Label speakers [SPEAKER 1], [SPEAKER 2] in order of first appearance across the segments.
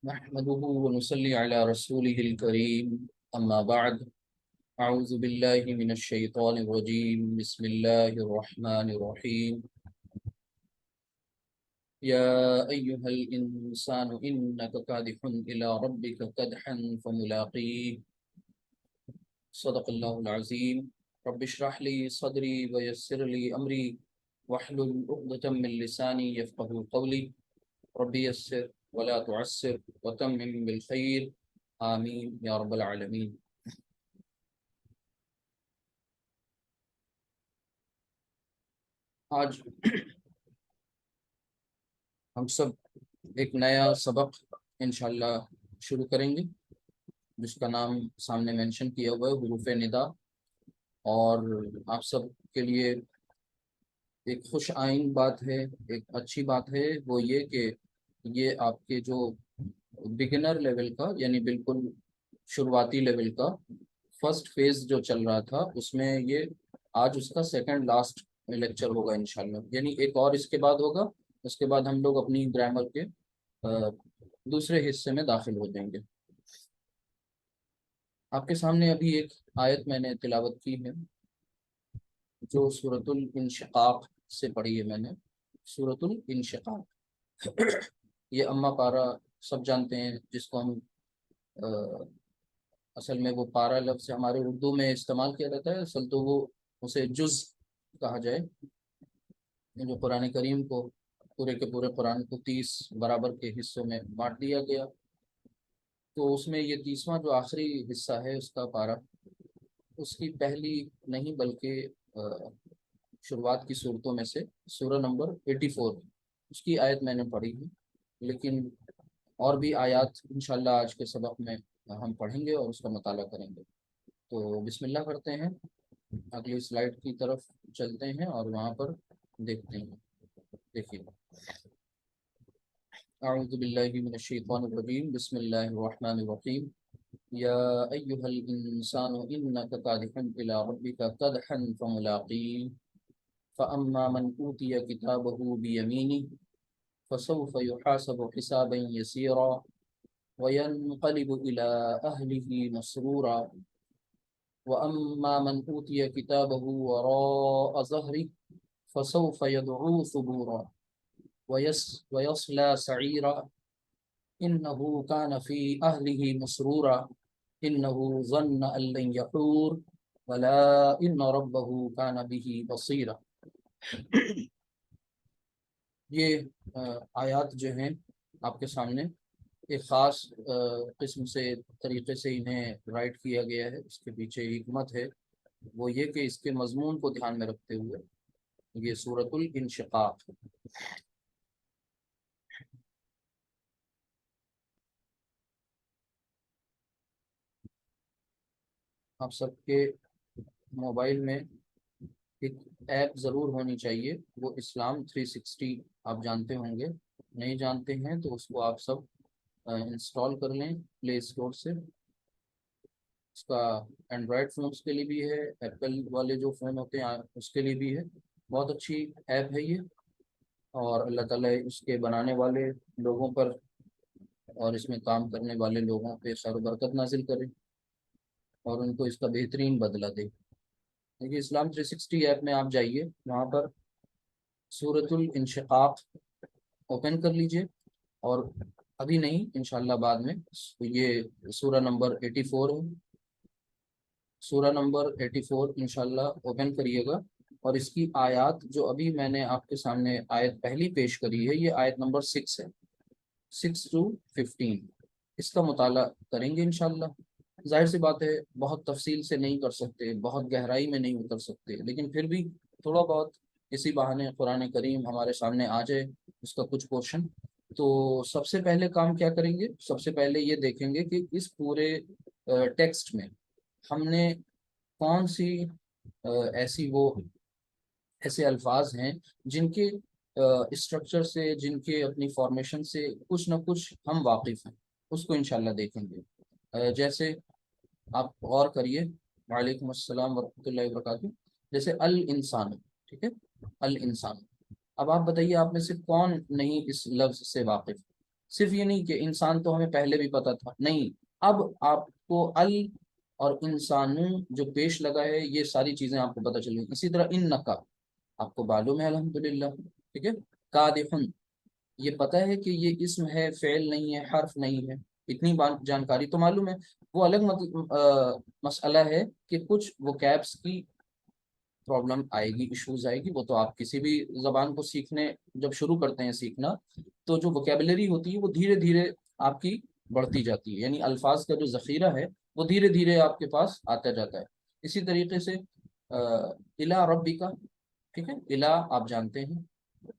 [SPEAKER 1] نحمده ونصلي على رسوله الكريم أما بعد أعوذ بالله من الشيطان الرجيم بسم الله الرحمن الرحيم يا أيها الإنسان إنك كادح إلى ربك كدحا فملاقيه صدق الله العظيم رب اشرح لي صدري ويسر لي أمري واحلل عقدة من لساني يفقه قولي ربي يسر ولا تعسر وتمم بالخير آمين يا رب العالمين. آج ہم سب ایک نیا سبق انشاءاللہ شروع کریں گے جس کا نام سامنے مینشن کیا ہوا ہے حروف ندا. اور آپ سب کے لیے ایک خوش آئند بات ہے، ایک اچھی بات ہے، وہ یہ کہ یہ آپ کے جو بگنر لیول کا یعنی بالکل شروعاتی لیول کا فرسٹ فیز جو چل رہا تھا اس میں یہ آج اس کا سیکنڈ لاسٹ لیکچر ہوگا انشاءاللہ. یعنی ایک اور اس کے بعد ہوگا، اس کے بعد ہم لوگ اپنی گرامر کے دوسرے حصے میں داخل ہو جائیں گے. آپ کے سامنے ابھی ایک آیت میں نے تلاوت کی ہے جو سورۃ الانشقاق سے پڑھی ہے میں نے. سورۃ الانشقاق یہ اما پارا سب جانتے ہیں جس کو ہم اصل میں وہ پارا لفظ ہمارے اردو میں استعمال کیا جاتا ہے، اصل تو وہ اسے جز کہا جائے. جو قرآن کریم کو پورے کے پورے قرآن کو 30 برابر کے حصوں میں بانٹ دیا گیا، تو اس میں یہ 30واں جو آخری حصہ ہے اس کا پارا، اس کی پہلی نہیں بلکہ شروعات کی صورتوں میں سے سورہ نمبر 84 اس کی آیت میں نے پڑھی ہے. لیکن اور بھی آیات انشاءاللہ آج کے سبق میں ہم پڑھیں گے اور اس کا مطالعہ کریں گے. تو بسم اللہ کرتے ہیں، اگلی سلائڈ کی طرف چلتے ہیں اور وہاں پر دیکھتے ہیں. دیکھیے، اعوذ باللہ من الشیطان الرجیم بسم اللہ الرحمن الرحیم. یا ایہا الانسان انک کادح الی ربک کدحا فملاقیہ فاما من اوتی کتابہ بیمینہ فسوف يحاسب حسابا يسيرا وينقلب إلى أهله مسرورا وأما من أوتي كتابه وراء ظهره فسوف يدعو ثبورا ويصلى سعيرا إنه كان في أهله مسرورا إنه ظن أن لن يحور ولا إن ربه كان به بصيرا. یہ آیات جو ہیں آپ کے سامنے ایک خاص قسم سے طریقے سے انہیں رائٹ کیا گیا ہے. اس کے پیچھے حکمت ہے، وہ یہ کہ اس کے مضمون کو دھیان میں رکھتے ہوئے یہ سورۃ الانشقاق. آپ سب کے موبائل میں ایک ایپ ضرور ہونی چاہیے، وہ اسلام 360 آپ جانتے ہوں گے. نہیں جانتے ہیں تو اس کو آپ سب انسٹال کر لیں پلے اسٹور سے. اس کا اینڈرائڈ فونس کے لیے بھی ہے، ایپل والے جو فون ہوتے ہیں اس کے لیے بھی ہے. بہت اچھی ایپ ہے یہ، اور اللہ تعالیٰ اس کے بنانے والے لوگوں پر اور اس میں کام کرنے والے لوگوں پہ خیر و برکت نازل کرے اور ان کو اس کا بہترین بدلہ دے. دیکھیے، اسلام 360 ایپ میں آپ جائیے، وہاں پر سورۃ الانشقاق اوپن کر لیجئے، اور ابھی نہیں انشاءاللہ بعد میں. یہ سورہ نمبر 84 ہے، سورہ نمبر 84 انشاءاللہ اوپن کریے گا. اور اس کی آیات جو ابھی میں نے آپ کے سامنے آیت پہلی پیش کری ہے، یہ آیت نمبر 6 ہے، 6 to 15. اس کا مطالعہ کریں گے انشاءاللہ. ظاہر سی بات ہے بہت تفصیل سے نہیں کر سکتے، بہت گہرائی میں نہیں اتر سکتے، لیکن پھر بھی تھوڑا بہت اسی بہانے قرآن کریم ہمارے سامنے آ جائے اس کا کچھ پورشن. تو سب سے پہلے کام کیا کریں گے؟ سب سے پہلے یہ دیکھیں گے کہ اس پورے ٹیکسٹ میں ہم نے کون سی ایسے الفاظ ہیں جن کے اسٹرکچر سے، جن کے اپنی فارمیشن سے کچھ نہ کچھ ہم واقف ہیں. اس کو انشاءاللہ دیکھیں گے. جیسے آپ غور کریے، وعلیکم السلام ورحمۃ اللہ وبرکاتہ. جیسے الانسان، ٹھیک ہے، الانسان. اب آپ بتائیے آپ میں سے کون نہیں اس لفظ سے واقف؟ صرف یہ نہیں کہ انسان تو ہمیں پہلے بھی پتا تھا، نہیں، اب آپ کو ال اور انسانوں جو پیش لگا ہے یہ ساری چیزیں آپ کو پتہ چل گئی۔ اسی طرح ان نقا آپ کو معلوم ہے الحمدللہ، ٹھیک ہے۔ قادحن یہ پتہ ہے کہ یہ اسم ہے، فعل نہیں ہے، حرف نہیں ہے، اتنی جانکاری تو معلوم ہے۔ وہ الگ مسئلہ ہے کہ کچھ وکیبس کی پرابلم آئے گی، ایشوز آئے گی، وہ تو آپ کسی بھی زبان کو سیکھنے جب شروع کرتے ہیں سیکھنا تو جو وکیبلری ہوتی ہے وہ دھیرے دھیرے آپ کی بڑھتی جاتی ہے، یعنی الفاظ کا جو ذخیرہ ہے وہ دھیرے دھیرے آپ کے پاس آتا جاتا ہے۔ اسی طریقے سے الا ربک، ٹھیک ہے، الا آپ جانتے ہیں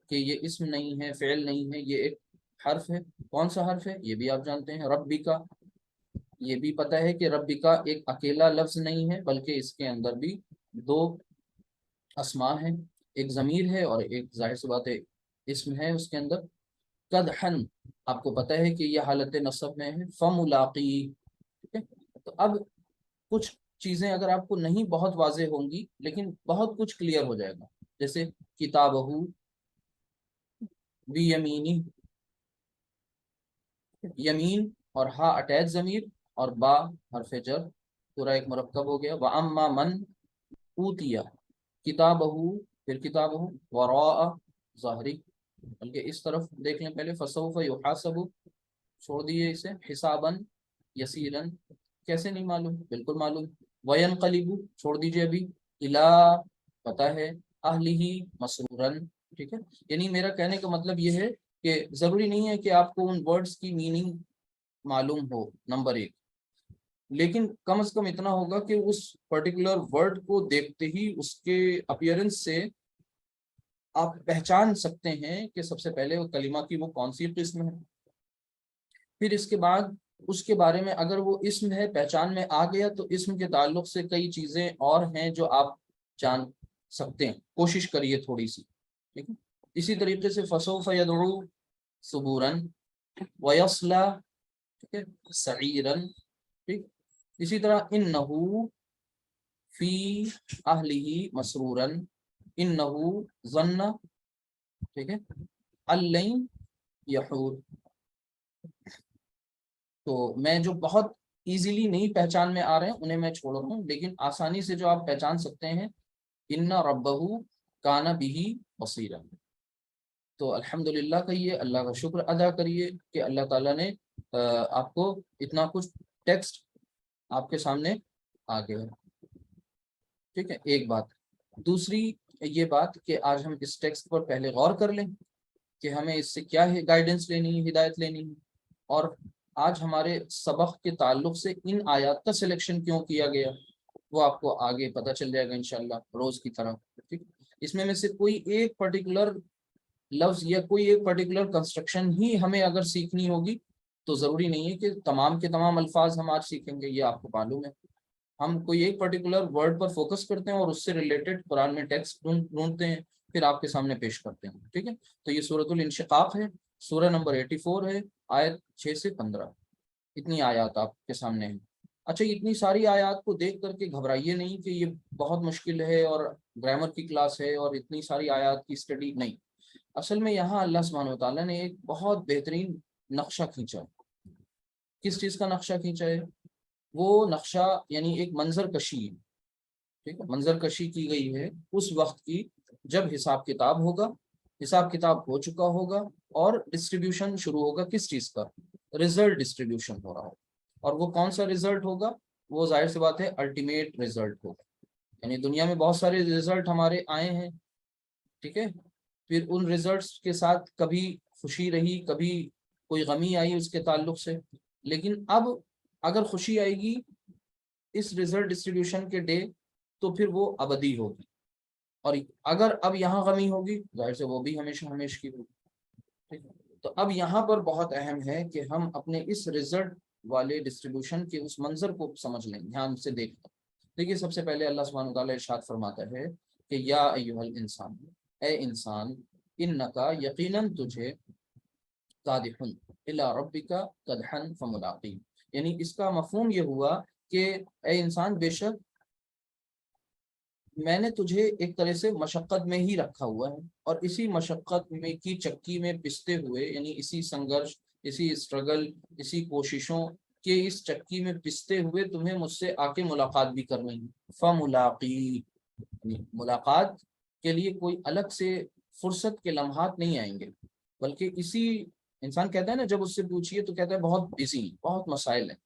[SPEAKER 1] کہ یہ اسم نہیں ہے، فعل نہیں ہے، یہ ایک حرف ہے۔ کون سا حرف ہے یہ بھی آپ جانتے ہیں۔ ربک یہ بھی پتہ ہے کہ ربک ایک اکیلا لفظ نہیں ہے بلکہ اس کے اندر بھی دو اسماء ہیں، ایک ضمیر ہے اور ایک ظاہر سی بات ہے اسم ہے اس کے اندر۔ قدحن آپ کو پتہ ہے کہ یہ حالت نصب میں ہے۔ فملاقی، ٹھیک ہے۔ تو اب کچھ چیزیں اگر آپ کو نہیں بہت واضح ہوں گی لیکن بہت کچھ کلیئر ہو جائے گا، جیسے کتابہ بی یمینی، یمین اور ہا اٹیچ ضمیر اور با حرف جر، پورا ایک مرکب ہو گیا۔ واما من اوتیا کتابہ، پھر کتابہ وراء ظاہری، بلکہ اس طرف دیکھ لیں پہلے، فسوف یحاسب چھوڑ دیے اسے، حسابا یسیرا کیسے نہیں معلوم، بالکل معلوم۔ وینقلب چھوڑ دیجیے ابھی، الا پتہ ہے، اہلہ مسرورا، ٹھیک ہے۔ یعنی میرا کہنے کا مطلب یہ ہے کہ ضروری نہیں ہے کہ آپ کو ان ورڈز کی میننگ معلوم ہو، نمبر ایک، لیکن کم از کم اتنا ہوگا کہ اس پرٹیکولر ورڈ کو دیکھتے ہی اس کے اپیئرنس سے آپ پہچان سکتے ہیں کہ سب سے پہلے وہ کلمہ کی وہ کون سی قسم ہے، پھر اس کے بعد اس کے بارے میں اگر وہ اسم ہے پہچان میں آ گیا تو اسم کے تعلق سے کئی چیزیں اور ہیں جو آپ جان سکتے ہیں، کوشش کریے تھوڑی سی، ٹھیک ہے۔ اسی طریقے سے فسوف یدعو ثبورا ویصلی، ٹھیک ہے، سعیرا، ٹھیک۔ اسی طرح انہو فی اہلہ مسرورا، انہو ظن، ٹھیک ہے، الن یحور۔ تو میں جو بہت ایزیلی نہیں پہچان میں آ رہے ہیں انہیں میں چھوڑ رہا ہوں، لیکن آسانی سے جو آپ پہچان سکتے ہیں، ان ربہ کان بہ بصیرا، تو الحمدللہ کہیے، اللہ کا شکر ادا کریے کہ اللہ تعالیٰ نے آپ کو اتنا کچھ ٹیکسٹ آپ کے سامنے آ گیا، ٹھیک ہے، ایک بات۔ دوسری یہ بات کہ آج ہم اس ٹیکسٹ پر پہلے غور کر لیں کہ ہمیں اس سے کیا ہے گائیڈنس لینی ہے، ہدایت لینی ہے، اور آج ہمارے سبق کے تعلق سے ان آیات کا سلیکشن کیوں کیا گیا وہ آپ کو آگے پتہ چل جائے گا انشاءاللہ روز کی طرح، ٹھیک۔ اس میں سے کوئی ایک پرٹیکولر لفظ یا کوئی ایک پرٹیکولر کنسٹرکشن ہی ہمیں اگر سیکھنی ہوگی تو ضروری نہیں ہے کہ تمام کے تمام الفاظ ہم آج سیکھیں گے، یہ آپ کو معلوم ہے۔ ہم کوئی ایک پرٹیکولر ورڈ پر فوکس کرتے ہیں اور اس سے ریلیٹڈ قرآن میں ٹیکسٹ ڈھونڈتے ہیں، پھر آپ کے سامنے پیش کرتے ہیں، ٹھیک ہے۔ تو یہ سورۃ الانشقاق ہے، سورہ نمبر 84 ہے، آیت 6 سے 15، اتنی آیات آپ کے سامنے ہیں۔ اچھا، اتنی ساری آیات کو دیکھ کر کے گھبرائیے نہیں کہ یہ بہت مشکل ہے اور گرامر کی کلاس ہے اور اتنی ساری آیات کی اسٹڈی نہیں، اصل میں یہاں اللہ سبحانہ وتعالیٰ نے ایک بہت بہترین نقشہ کھینچا ہے۔ کس چیز کا نقشہ کھینچا ہے؟ وہ نقشہ یعنی ایک منظر کشی ہے، ٹھیک ہے، منظر کشی کی گئی ہے اس وقت کی جب حساب کتاب ہوگا، حساب کتاب ہو چکا ہوگا اور ڈسٹریبیوشن شروع ہوگا، کس چیز کا؟ ریزلٹ ڈسٹریبیوشن ہو رہا ہوگا، اور وہ کون سا ریزلٹ ہوگا؟ وہ ظاہر سی بات ہے الٹیمیٹ ریزلٹ ہوگا، یعنی دنیا میں بہت سارے ریزلٹ ہمارے آئے ہیں، ٹھیک ہے، پھر ان ریزلٹس کے ساتھ کبھی خوشی رہی، کبھی کوئی غمی آئی اس کے تعلق سے، لیکن اب اگر خوشی آئے گی اس ریزلٹ ڈسٹریبیوشن کے ڈے تو پھر وہ ابدی ہوگی، اور اگر اب یہاں غمی ہوگی ظاہر سے وہ بھی ہمیشہ ہمیشہ کی ہوگی، ٹھیک ہے۔ تو اب یہاں پر بہت اہم ہے کہ ہم اپنے اس ریزلٹ والے ڈسٹریبیوشن کے اس منظر کو سمجھ لیں، دھیان سے دیکھیں۔ دیکھیے، سب سے پہلے اللہ سبحانہ وتعالیٰ ارشاد فرماتا ہے کہ یا ایھا الانسان، اے انسان، انکا یقیناً تجھے، قادح الی ربک قدحا فملاقی، یعنی اس کا مفہوم یہ ہوا کہ اے انسان، بے شک میں نے تجھے ایک طرح سے مشقت میں ہی رکھا ہوا ہے، اور اسی مشقت میں کی چکی میں پستے ہوئے، یعنی اسی سنگرش، اسی اسٹرگل، اسی کوششوں کے اس چکی میں پستے ہوئے تمہیں مجھ سے آ کے ملاقات بھی کرنی ہے۔ فملاقی، ملاقات کے لیے کوئی الگ سے فرصت کے لمحات نہیں آئیں گے، بلکہ اسی انسان کہتا ہے نا، جب اس سے پوچھیے تو کہتا ہے بہت بزی، بہت مسائل ہیں،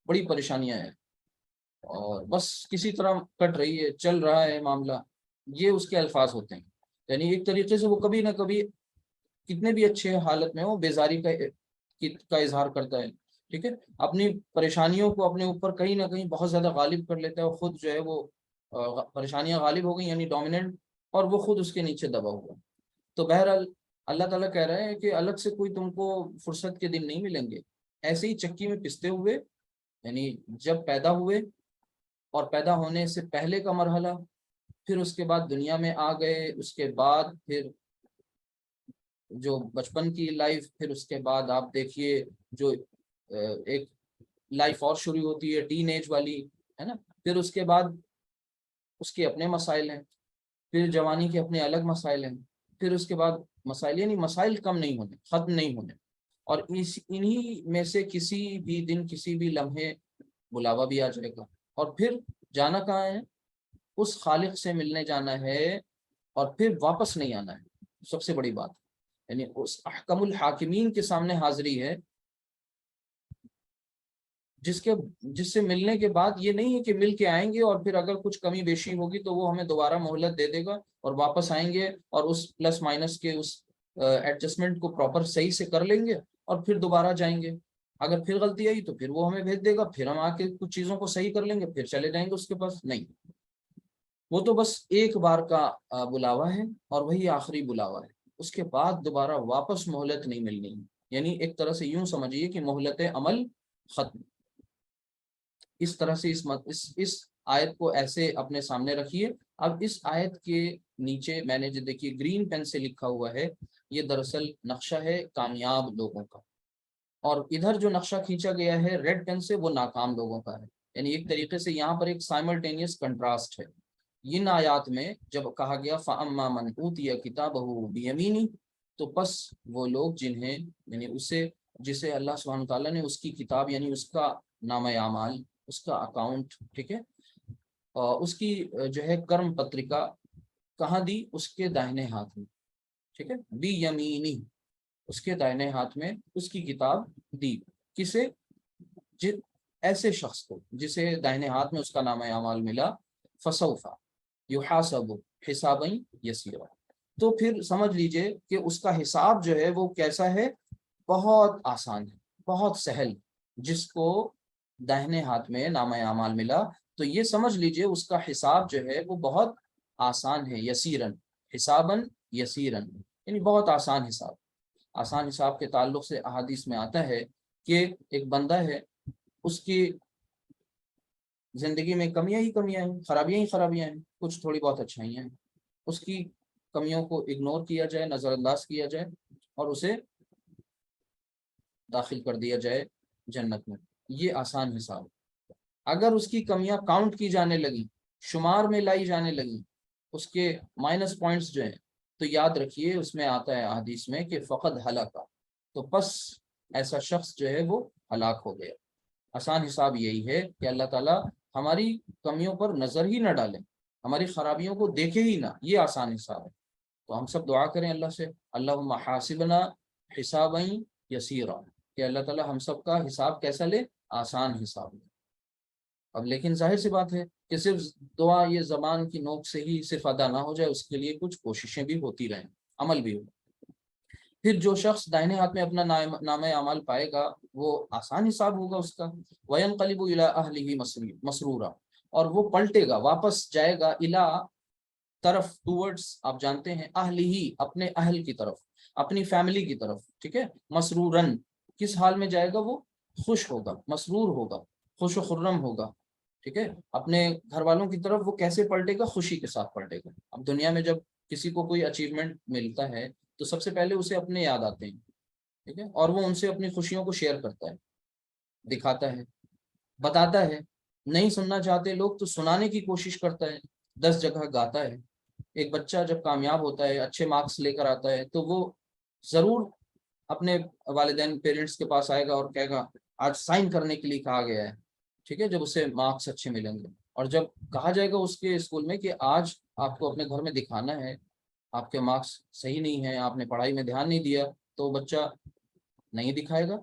[SPEAKER 1] بڑی پریشانیاں ہیں، اور بس کسی طرح کٹ رہی ہے، چل رہا ہے معاملہ، یہ اس کے الفاظ ہوتے ہیں۔ یعنی ایک طریقے سے وہ کبھی نہ کبھی کتنے بھی اچھے حالت میں ہو بیزاری کا اظہار کرتا ہے، ٹھیک ہے، اپنی پریشانیوں کو اپنے اوپر کہیں نہ کہیں بہت زیادہ غالب کر لیتا ہے، اور خود جو ہے وہ پریشانیاں غالب ہو گئی یعنی ڈومیننٹ، اور وہ خود اس کے نیچے دبا ہوا۔ تو بہرحال اللہ تعالیٰ کہہ رہے ہیں کہ الگ سے کوئی تم کو فرصت کے دن نہیں ملیں گے، ایسے ہی چکی میں پستے ہوئے، یعنی جب پیدا ہوئے اور پیدا ہونے سے پہلے کا مرحلہ، پھر اس کے بعد دنیا میں آ گئے، اس کے بعد پھر جو بچپن کی لائف، پھر اس کے بعد آپ دیکھیے جو ایک لائف اور شروع ہوتی ہے ٹین ایج والی، ہے نا، پھر اس کے بعد اس کے اپنے مسائل ہیں، پھر جوانی کے اپنے الگ مسائل ہیں، پھر اس کے بعد مسائل، یعنی مسائل کم نہیں ہونے، ختم نہیں ہونے، اور انہی میں سے کسی بھی دن، کسی بھی لمحے بلاوا بھی آ جائے گا، اور پھر جانا کہاں ہے؟ اس خالق سے ملنے جانا ہے، اور پھر واپس نہیں آنا ہے، سب سے بڑی بات، یعنی اس احکم الحاکمین کے سامنے حاضری ہے، جس سے ملنے کے بعد یہ نہیں ہے کہ مل کے آئیں گے اور پھر اگر کچھ کمی بیشی ہوگی تو وہ ہمیں دوبارہ مہلت دے دے گا اور واپس آئیں گے اور اس پلس مائنس کے اس ایڈجسٹمنٹ کو پراپر صحیح سے کر لیں گے اور پھر دوبارہ جائیں گے۔ اگر پھر غلطی آئی تو پھر وہ ہمیں بھیج دے گا، پھر ہم آ کے کچھ چیزوں کو صحیح کر لیں گے، پھر چلے جائیں گے اس کے پاس، نہیں، وہ تو بس ایک بار کا بلاوا ہے، اور وہی آخری بلاوا ہے، اس کے بعد دوبارہ واپس مہلت نہیں ملنی، یعنی ایک طرح سے یوں سمجھیے کہ مہلت عمل ختم۔ اس طرح سے اس آیت کو ایسے اپنے سامنے رکھیے۔ اب اس آیت کے نیچے میں نے جو دیکھیے گرین پین سے لکھا ہوا ہے، یہ دراصل نقشہ ہے کامیاب لوگوں کا، اور ادھر جو نقشہ کھینچا گیا ہے ریڈ پین سے وہ ناکام لوگوں کا ہے، یعنی ایک طریقے سے یہاں پر ایک سائملٹینیس کنٹراسٹ ہے۔ ان آیات میں جب کہا گیا فَأَمَّا مَنْ أُوتِيَ كِتَابَهُ بِيَمِينِهِ، تو پس وہ لوگ جنہیں، یعنی جسے اللہ سبحانہ تعالیٰ نے اس کی کتاب، یعنی اس کا نامہ اعمال، اس کا اکاؤنٹ، ٹھیک ہے، اس کی جو ہے کرم پترکا کہاں دی؟ اس کے دائنے ہاتھ میں، ٹھیک ہے، بی یمینی، اس کے دائنے ہاتھ میں اس کی کتاب دی، کسے؟ ایسے شخص کو جسے دائنے ہاتھ میں اس کا نامہ اعمال ملا، فسوف یحاسب حسابا یسیرا، تو پھر سمجھ لیجئے کہ اس کا حساب جو ہے وہ کیسا ہے؟ بہت آسان ہے، بہت سہل، جس کو داہنے ہاتھ میں نامہ اعمال ملا تو یہ سمجھ لیجئے اس کا حساب جو ہے وہ بہت آسان ہے، یسیرن، حسابن یسیرن، یعنی بہت آسان حساب۔ آسان حساب کے تعلق سے احادیث میں آتا ہے کہ ایک بندہ ہے، اس کی زندگی میں کمیاں ہی کمیاں ہیں، خرابیاں ہی خرابیاں ہیں، کچھ تھوڑی بہت اچھائیاں ہیں، اس کی کمیوں کو اگنور کیا جائے، نظر انداز کیا جائے، اور اسے داخل کر دیا جائے جنت میں، یہ آسان حساب۔ اگر اس کی کمیاں کاؤنٹ کی جانے لگی، شمار میں لائی جانے لگی، اس کے مائنس پوائنٹس جو ہیں، تو یاد رکھیے اس میں آتا ہے حدیث میں کہ فقد ہلاکا، تو پس ایسا شخص جو ہے وہ ہلاک ہو گیا۔ آسان حساب یہی ہے کہ اللہ تعالیٰ ہماری کمیوں پر نظر ہی نہ ڈالیں، ہماری خرابیوں کو دیکھے ہی نہ، یہ آسان حساب ہے۔ تو ہم سب دعا کریں اللہ سے، اللہم حاسبنا حسابا یسیرا، کہ اللہ تعالیٰ ہم سب کا حساب کیسا لے؟ آسان حساب لے۔ اب لیکن ظاہر سی بات ہے کہ صرف دعا یہ زبان کی نوک سے ہی صرف ادا نہ ہو جائے، اس کے لیے کچھ کوششیں بھی ہوتی رہیں، عمل بھی ہو۔ پھر جو شخص دائنے ہاتھ میں اپنا نامہ اعمال پائے گا وہ آسان حساب ہوگا اس کا، وَيَنْقَلِبُ إِلَىٰ أَهْلِهِ مَسْرُورًا، اور وہ پلٹے گا، واپس جائے گا، الا طرف، ٹورڈز، آپ جانتے ہیں، اہلہ، اپنے اہل کی طرف، اپنی فیملی کی طرف، ٹھیک ہے، مسرورن، کس حال میں جائے گا وہ؟ خوش ہوگا، مسرور ہوگا، خوش و خرم ہوگا، ٹھیک ہے، اپنے گھر والوں کی طرف وہ کیسے پلٹے گا؟ خوشی کے ساتھ پلٹے گا۔ اب دنیا میں جب کسی کو کوئی اچیومنٹ ملتا ہے تو سب سے پہلے اسے اپنے یاد آتے ہیں، ٹھیک ہے، اور وہ ان سے اپنی خوشیوں کو شیئر کرتا ہے، دکھاتا ہے، بتاتا ہے، نہیں سننا چاہتے لوگ تو سنانے کی کوشش کرتا ہے، 10 جگہ گاتا ہے۔ ایک بچہ جب کامیاب ہوتا ہے، اچھے مارکس لے کر آتا ہے تو وہ ضرور اپنے والدین پیرنٹس کے پاس آئے گا اور کہے گا آج سائن کرنے کے لیے کہا گیا ہے، ٹھیک ہے، جب اسے مارکس اچھے ملیں گے، اور جب کہا جائے گا اس کے اسکول میں کہ آج آپ کو اپنے گھر میں دکھانا ہے آپ کے مارکس صحیح نہیں ہیں، آپ نے پڑھائی میں دھیان نہیں دیا، تو بچہ نہیں دکھائے گا،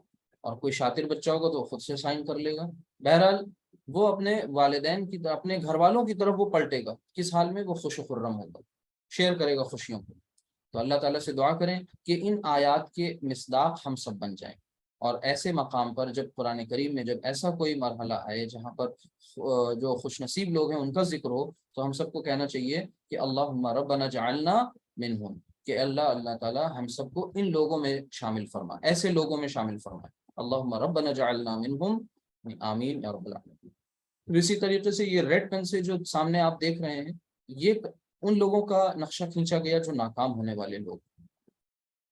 [SPEAKER 1] اور کوئی شاطر بچہ ہوگا تو خود سے سائن کر لے گا۔ بہرحال وہ اپنے والدین کی طرف، اپنے گھر والوں کی طرف وہ پلٹے گا، کس حال میں؟ وہ خوش و خرم ہوگا، شیئر کرے گا خوشیوں کو۔ تو اللہ تعالیٰ سے دعا کریں کہ ان آیات کے مصداق ہم سب بن جائیں، اور ایسے مقام پر جب قرآن کریم میں جب ایسا کوئی مرحلہ آئے جہاں پر جو خوش نصیب لوگ ہیں ان کا ذکر ہو، تو ہم سب کو کہنا چاہیے کہ اللہم ربنا جعلنا منہم، کہ اللہ تعالیٰ ہم سب کو ان لوگوں میں شامل فرما، ایسے لوگوں میں شامل فرمائے۔ اللہم ربنا جعلنا منہم، آمین یا رب العالمین۔ اسی طریقے سے یہ ریڈ پین سے جو سامنے آپ دیکھ رہے ہیں، یہ ان لوگوں کا نقشہ کھینچا گیا جو ناکام ہونے والے لوگ،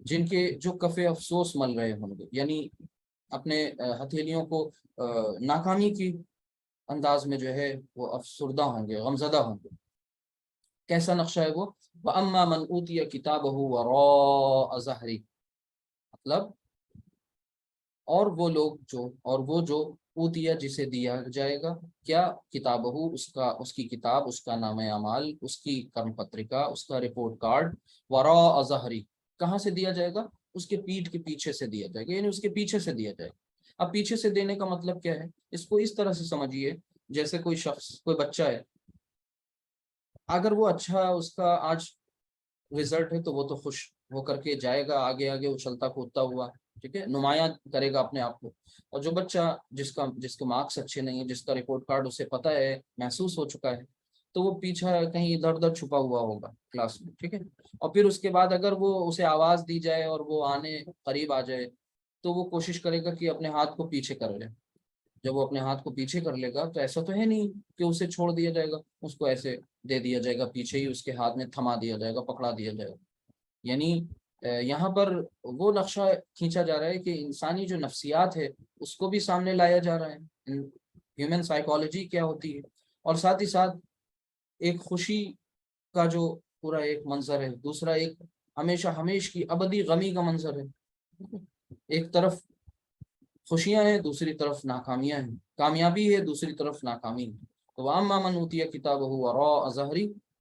[SPEAKER 1] جن کے جو کفے افسوس مل رہے ہوں گے، یعنی اپنے ہتھیلیوں کو ناکامی کی انداز میں جو ہے وہ افسردہ ہوں گے، غمزدہ ہوں گے۔ کیسا نقشہ ہے وہ؟ وَأَمَّا مَنْ أُوتِيَ كِتَابَهُ وَرَاءَ ظَهْرِهِ، مطلب اور وہ جو اوتیا جسے دیا جائے گا کیا؟ کتابہ، اس کی کتاب، اس کا نام اعمال، اس کی کرم پترکا، اس کا رپورٹ کارڈ، وراء ظہری، کہاں سے دیا جائے گا؟ اس کے پیٹھ کے پیچھے سے دیا جائے گا، یعنی اس کے پیچھے سے دیا جائے گا۔ اب پیچھے سے دینے کا مطلب کیا ہے؟ اس کو اس طرح سے سمجھیے، جیسے کوئی شخص، کوئی بچہ ہے، اگر وہ اچھا اس کا آج رزلٹ ہے تو وہ تو خوش ہو کر کے جائے گا آگے آگے اچھلتا کودتا ہوا، ٹھیک ہے، نمایاں کرے گا اپنے آپ کو۔ اور جو بچہ جس کے مارکس اچھے نہیں ہیں، جس کا رپورٹ کارڈ اسے پتہ ہے، محسوس ہو چکا ہے، تو وہ پیچھا کہیں ادھر ادھر چھپا ہوا ہوگا کلاس میں، ٹھیک ہے۔ اور پھر اس کے بعد اگر وہ اسے آواز دی جائے اور وہ آنے قریب آ جائے، تو وہ کوشش کرے گا کہ اپنے ہاتھ کو پیچھے کر لے۔ جب وہ اپنے ہاتھ کو پیچھے کر لے گا تو ایسا تو ہے نہیں کہ اسے چھوڑ دیا جائے گا، اس کو ایسے دے دیا جائے گا، پیچھے ہی اس کے ہاتھ میں تھما دیا جائے گا، پکڑا دیا جائے گا۔ یعنی یہاں پر وہ نقشہ کھینچا جا رہا ہے کہ انسانی جو نفسیات ہے اس کو بھی سامنے لایا جا رہا ہے، ہیومن سائیکالوجی کیا ہوتی ہے، اور ساتھ ہی ساتھ ایک خوشی کا جو پورا ایک منظر ہے، دوسرا ایک ہمیشہ ہمیش کی ابدی غمی کا منظر ہے۔ ایک طرف خوشیاں ہیں، دوسری طرف ناکامیاں ہیں، کامیابی ہے، دوسری طرف ناکامی ہے۔ تو وَأَمَّا مَنْ أُوتِيَ كِتَابَهُ وَرَاءَ ظَهْرِهِ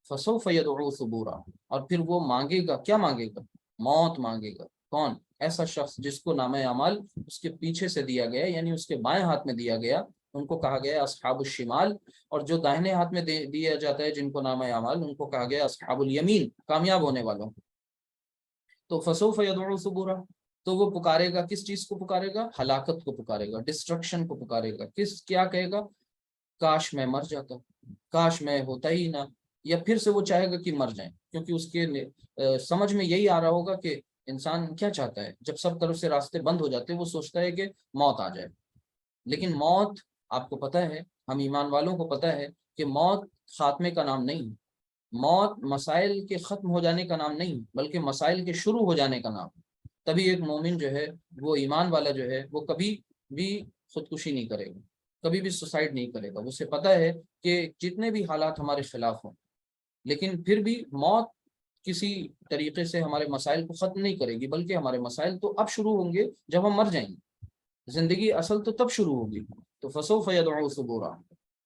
[SPEAKER 1] فَسَوْفَ يَدْعُو ثُبُورًا، اور پھر وہ مانگے گا، کیا مانگے گا؟ موت مانگے گا۔ کون؟ ایسا شخص جس کو نام اعمال اس کے پیچھے سے دیا گیا، یعنی اس کے بائیں ہاتھ میں دیا گیا، ان کو کہا گیا اصحاب الشمال، اور جو داہنے ہاتھ میں دیا جاتا ہے جن کو نام اعمال، ان کو کہا گیا اصحاب الیمین، کامیاب ہونے والوں۔ تو فسوف یدعو ثبورا، تو وہ پکارے گا، کس چیز کو پکارے گا؟ ہلاکت کو پکارے گا، ڈسٹرکشن کو پکارے گا۔ کیا کہے گا؟ کاش میں مر جاتا، کاش میں ہوتا ہی نہ، یا پھر سے وہ چاہے گا کہ مر جائیں، کیونکہ اس کے سمجھ میں یہی آ رہا ہوگا کہ انسان کیا چاہتا ہے، جب سب طرف سے راستے بند ہو جاتے ہیں وہ سوچتا ہے کہ موت آ جائے۔ لیکن موت، آپ کو پتہ ہے، ہم ایمان والوں کو پتہ ہے کہ موت خاتمے کا نام نہیں، موت مسائل کے ختم ہو جانے کا نام نہیں، بلکہ مسائل کے شروع ہو جانے کا نام۔ تبھی ایک مومن جو ہے، وہ ایمان والا جو ہے، وہ کبھی بھی خودکشی نہیں کرے گا، کبھی بھی سوسائڈ نہیں کرے گا۔ اسے پتہ ہے کہ جتنے بھی حالات ہمارے خلاف ہوں، لیکن پھر بھی موت کسی طریقے سے ہمارے مسائل کو ختم نہیں کرے گی، بلکہ ہمارے مسائل تو اب شروع ہوں گے جب ہم مر جائیں گے، زندگی اصل تو تب شروع ہوگی۔ تو فسوف یدعو ثبورا،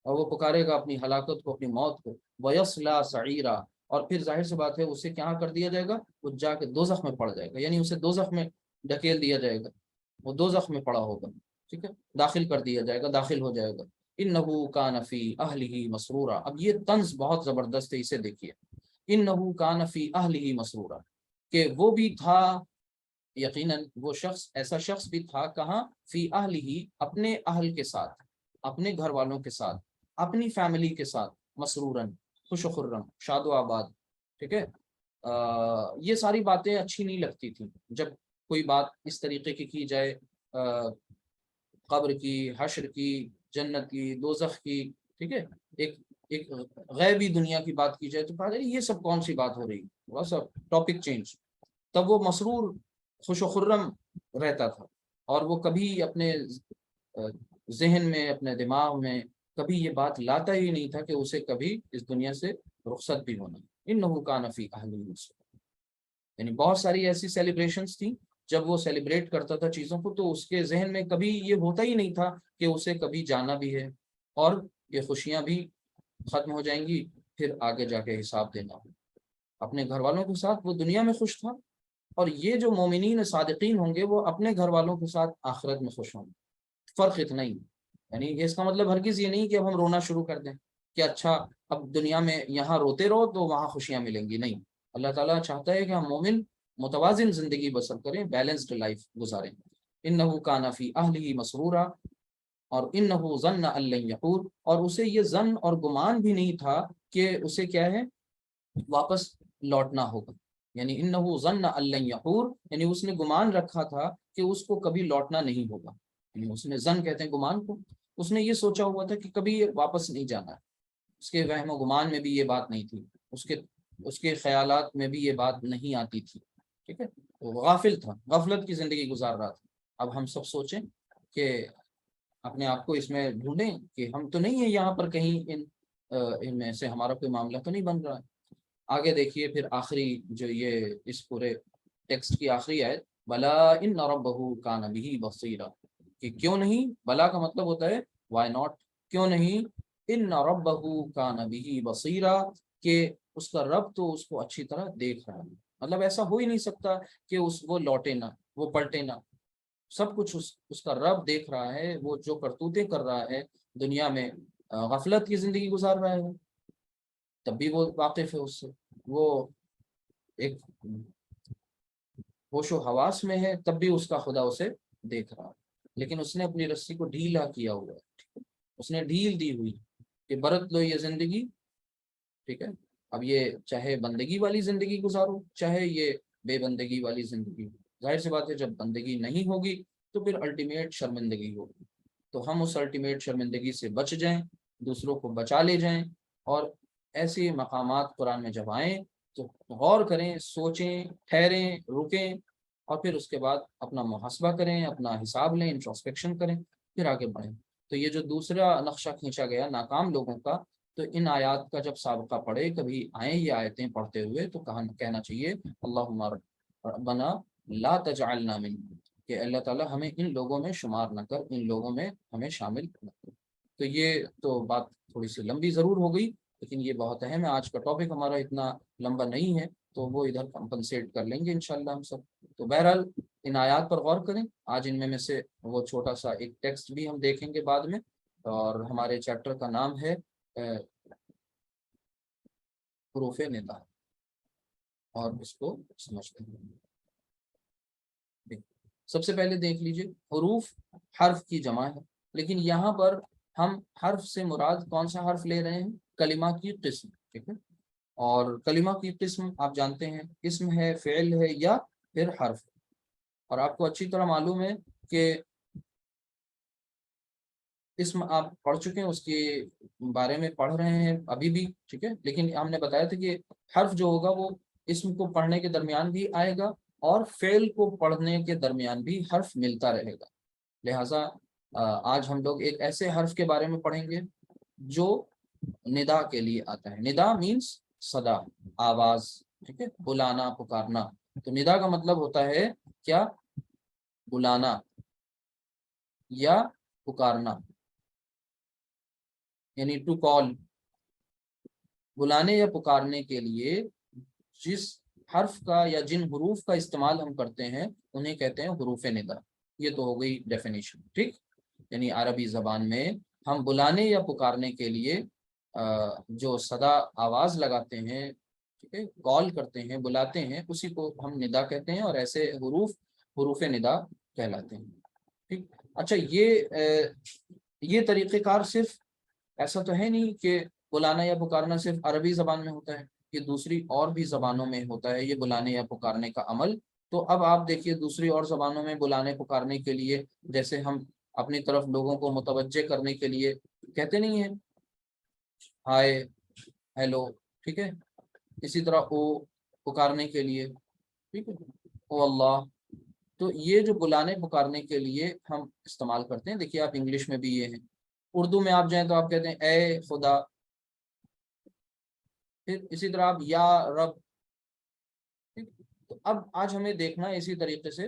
[SPEAKER 1] اور وہ پکارے گا اپنی ہلاکت کو، اپنی موت کو، وَيَصْلَىٰ سَعِيرًا، اور پھر ظاہر سی بات ہے اسے کہاں کر دیا جائے گا؟ وہ جا کے دوزخ میں پڑ جائے گا، یعنی اسے دوزخ میں ڈھکیل دیا جائے گا، وہ دوزخ میں پڑا ہوگا، ٹھیک ہے، داخل کر دیا جائے گا، داخل ہو جائے گا۔ إِنَّهُ كَانَ فِي أَهْلِهِ مَسْرُورًا، اب یہ طنز بہت زبردست ہے، اسے دیکھیے۔ إِنَّهُ كَانَ فِي أَهْلِهِ مَسْرُورًا، کہ وہ بھی تھا، یقیناً وہ شخص، ایسا شخص بھی تھا، کہاں؟ فی اہلہ، اپنے اہل کے ساتھ، اپنے گھر والوں کے ساتھ، اپنی فیملی کے ساتھ، مسرورن، خوش و خرم، شاد و آباد، ٹھیک ہے۔ یہ ساری باتیں اچھی نہیں لگتی تھیں جب کوئی بات اس طریقے کی جائے، قبر کی، حشر کی، جنت کی، دوزخ کی، ٹھیک ہے، ایک غیبی دنیا کی بات کی جائے تو کہا جائے یہ سب کون سی بات ہو رہی ہے، تھوڑا سا ٹاپک چینج۔ تب وہ مسرور، خوش و خرم رہتا تھا، اور وہ کبھی اپنے ذہن میں، اپنے دماغ میں کبھی یہ بات لاتا ہی نہیں تھا کہ اسے کبھی اس دنیا سے رخصت بھی ہونا۔ انہ کان فی اہلہ مسرورا، یعنی بہت ساری ایسی سیلیبریشنز تھیں جب وہ سیلیبریٹ کرتا تھا چیزوں کو تو اس کے ذہن میں کبھی یہ ہوتا ہی نہیں تھا کہ اسے کبھی جانا بھی ہے اور یہ خوشیاں بھی ختم ہو جائیں گی، پھر آگے جا کے حساب دینا ہو۔ اپنے گھر والوں کے ساتھ وہ دنیا میں خوش تھا، اور یہ جو مومنین صادقین ہوں گے وہ اپنے گھر والوں کے ساتھ آخرت میں خوش ہوں گے۔ فرق اتنا ہی، یعنی اس کا مطلب ہرگز یہ نہیں کہ اب ہم رونا شروع کر دیں کہ اچھا اب دنیا میں یہاں روتے رہو تو وہاں خوشیاں ملیں گی، نہیں۔ اللہ تعالیٰ چاہتا ہے کہ ہم مومن متوازن زندگی بسر کریں، بیلنسڈ لائف گزاریں۔ انہ کان فی اہلہ مسرورا، اور انہ ظن ان لن یحور، اور اسے یہ ظن اور گمان بھی نہیں تھا کہ اسے کیا ہے، واپس لوٹنا ہوگا۔ یعنی انہ ظن ان لن یحور، یعنی اس نے گمان رکھا تھا کہ اس کو کبھی لوٹنا نہیں ہوگا، یعنی اس نے ظن کہتے ہیں گمان کو، اس نے یہ سوچا ہوا تھا کہ کبھی واپس نہیں جانا ہے۔ اس کے وہم و گمان میں بھی یہ بات نہیں تھی، اس کے خیالات میں بھی یہ بات نہیں آتی تھی، ٹھیک ہے، وہ غافل تھا، غفلت کی زندگی گزار رہا تھا۔ اب ہم سب سوچیں کہ اپنے آپ کو اس میں ڈھونڈیں کہ ہم تو نہیں ہیں یہاں پر کہیں ان میں سے ہمارا کوئی معاملہ تو نہیں بن رہا ہے۔ آگے دیکھیے پھر آخری جو یہ اس پورے ٹیکسٹ کی آخری آیت، بلا ان ربہ کان بہ بصیرا، کہ کیوں نہیں، بلا کا مطلب ہوتا ہے وائی ناٹ، کیوں نہیں، ان ربہ کان بہ بصیرا، کہ اس کا رب تو اس کو اچھی طرح دیکھ رہا ہے۔ مطلب ایسا ہو ہی نہیں سکتا کہ وہ لوٹے نہ، وہ پلٹے نہ، سب کچھ اس کا رب دیکھ رہا ہے، وہ جو کرتوتیں کر رہا ہے دنیا میں، غفلت کی زندگی گزار رہا ہے تب بھی وہ واقف ہے اس سے، وہ ایک ہوش و حواس میں ہے تب بھی اس کا خدا اسے دیکھ رہا ہے، لیکن اس نے اپنی رسی کو ڈھیلا کیا ہوا ہے، اس نے ڈھیل دی ہوئی کہ برت لو یہ زندگی، ٹھیک ہے، اب یہ چاہے بندگی والی زندگی گزارو چاہے یہ بے بندگی والی زندگی، ظاہر سی بات ہے جب بندگی نہیں ہوگی تو پھر الٹیمیٹ شرمندگی ہوگی، تو ہم اس الٹیمیٹ شرمندگی سے بچ جائیں، دوسروں کو بچا لے جائیں، اور ایسے مقامات قرآن میں جب آئیں تو غور کریں، سوچیں، ٹھہریں، رکیں، اور پھر اس کے بعد اپنا محاسبہ کریں، اپنا حساب لیں، انٹروسپیکشن کریں، پھر آگے بڑھیں۔ تو یہ جو دوسرا نقشہ کھینچا گیا ناکام لوگوں کا، تو ان آیات کا جب سابقہ پڑھے، کبھی آئیں یہ آیتیں پڑھتے ہوئے، تو کہنا چاہیے اللہم ربنا لا تجعلنا منہم، کہ اللہ تعالیٰ ہمیں ان لوگوں میں شمار نہ کر، ان لوگوں میں ہمیں شامل نہ کر۔ تو یہ تو بات تھوڑی سی لمبی ضرور ہو گئی، لیکن یہ بہت اہم ہے، آج کا ٹاپک ہمارا اتنا لمبا نہیں ہے تو وہ ادھر کمپنسیٹ کر لیں گے انشاءاللہ ہم سب۔ تو بہرحال ان آیات پر غور کریں، آج ان میں سے وہ چھوٹا سا ایک ٹیکسٹ بھی ہم دیکھیں گے بعد میں، اور ہمارے چیپٹر کا نام ہے حروف ندا، اور اس کو سمجھتے ہیں۔ سب سے پہلے دیکھ لیجئے، حروف حرف کی جمع ہے، لیکن یہاں پر ہم حرف سے مراد کون سا حرف لے رہے ہیں؟ کلمہ کی قسم، ٹھیک ہے، اور کلمہ کی قسم آپ جانتے ہیں اسم ہے، فعل ہے، یا پھر حرف، اور آپ کو اچھی طرح معلوم ہے کہ اسم آپ پڑھ چکے ہیں، اس کے بارے میں پڑھ رہے ہیں ابھی بھی، ٹھیک ہے، لیکن ہم نے بتایا تھا کہ حرف جو ہوگا وہ اسم کو پڑھنے کے درمیان بھی آئے گا، اور فعل کو پڑھنے کے درمیان بھی حرف ملتا رہے گا۔ لہٰذا آج ہم لوگ ایک ایسے حرف کے بارے میں پڑھیں گے جو ندا کے لیے آتا ہے۔ ندا مینس صدا، آواز، ٹھیک ہے، بلانا، پکارنا۔ تو ندا کا مطلب ہوتا ہے کیا؟ بلانا یا پکارنا، یعنی ٹو کال، بلانے یا پکارنے کے لیے جس حرف کا یا جن حروف کا استعمال ہم کرتے ہیں انہیں کہتے ہیں حروف ندا۔ یہ تو ہو گئی ڈیفینیشن، ٹھیک، یعنی عربی زبان میں ہم بلانے یا پکارنے کے لیے جو صدا آواز لگاتے ہیں، ٹھیک ہے، کال کرتے ہیں، بلاتے ہیں، اسی کو ہم ندا کہتے ہیں، اور ایسے حروف ندا کہلاتے ہیں، ٹھیک۔ اچھا، یہ طریقہ کار صرف ایسا تو ہے نہیں کہ بلانا یا پکارنا صرف عربی زبان میں ہوتا ہے، یہ دوسری اور بھی زبانوں میں ہوتا ہے یہ بلانے یا پکارنے کا عمل۔ تو اب آپ دیکھیے دوسری اور زبانوں میں بلانے پکارنے کے لیے، جیسے ہم اپنی طرف لوگوں کو متوجہ کرنے کے لیے کہتے نہیں ہیں ہائے، ہیلو، ٹھیک ہے، اسی طرح او پکارنے کے لیے، ٹھیک ہے، او اللہ۔ تو یہ جو بلانے پکارنے کے لیے ہم استعمال کرتے ہیں، دیکھیے آپ انگلش میں بھی یہ ہیں، اردو میں آپ جائیں تو آپ کہتے ہیں اے خدا، پھر اسی طرح آپ یا رب، ٹھیک؟ تو اب آج ہمیں دیکھنا ہے اسی طریقے سے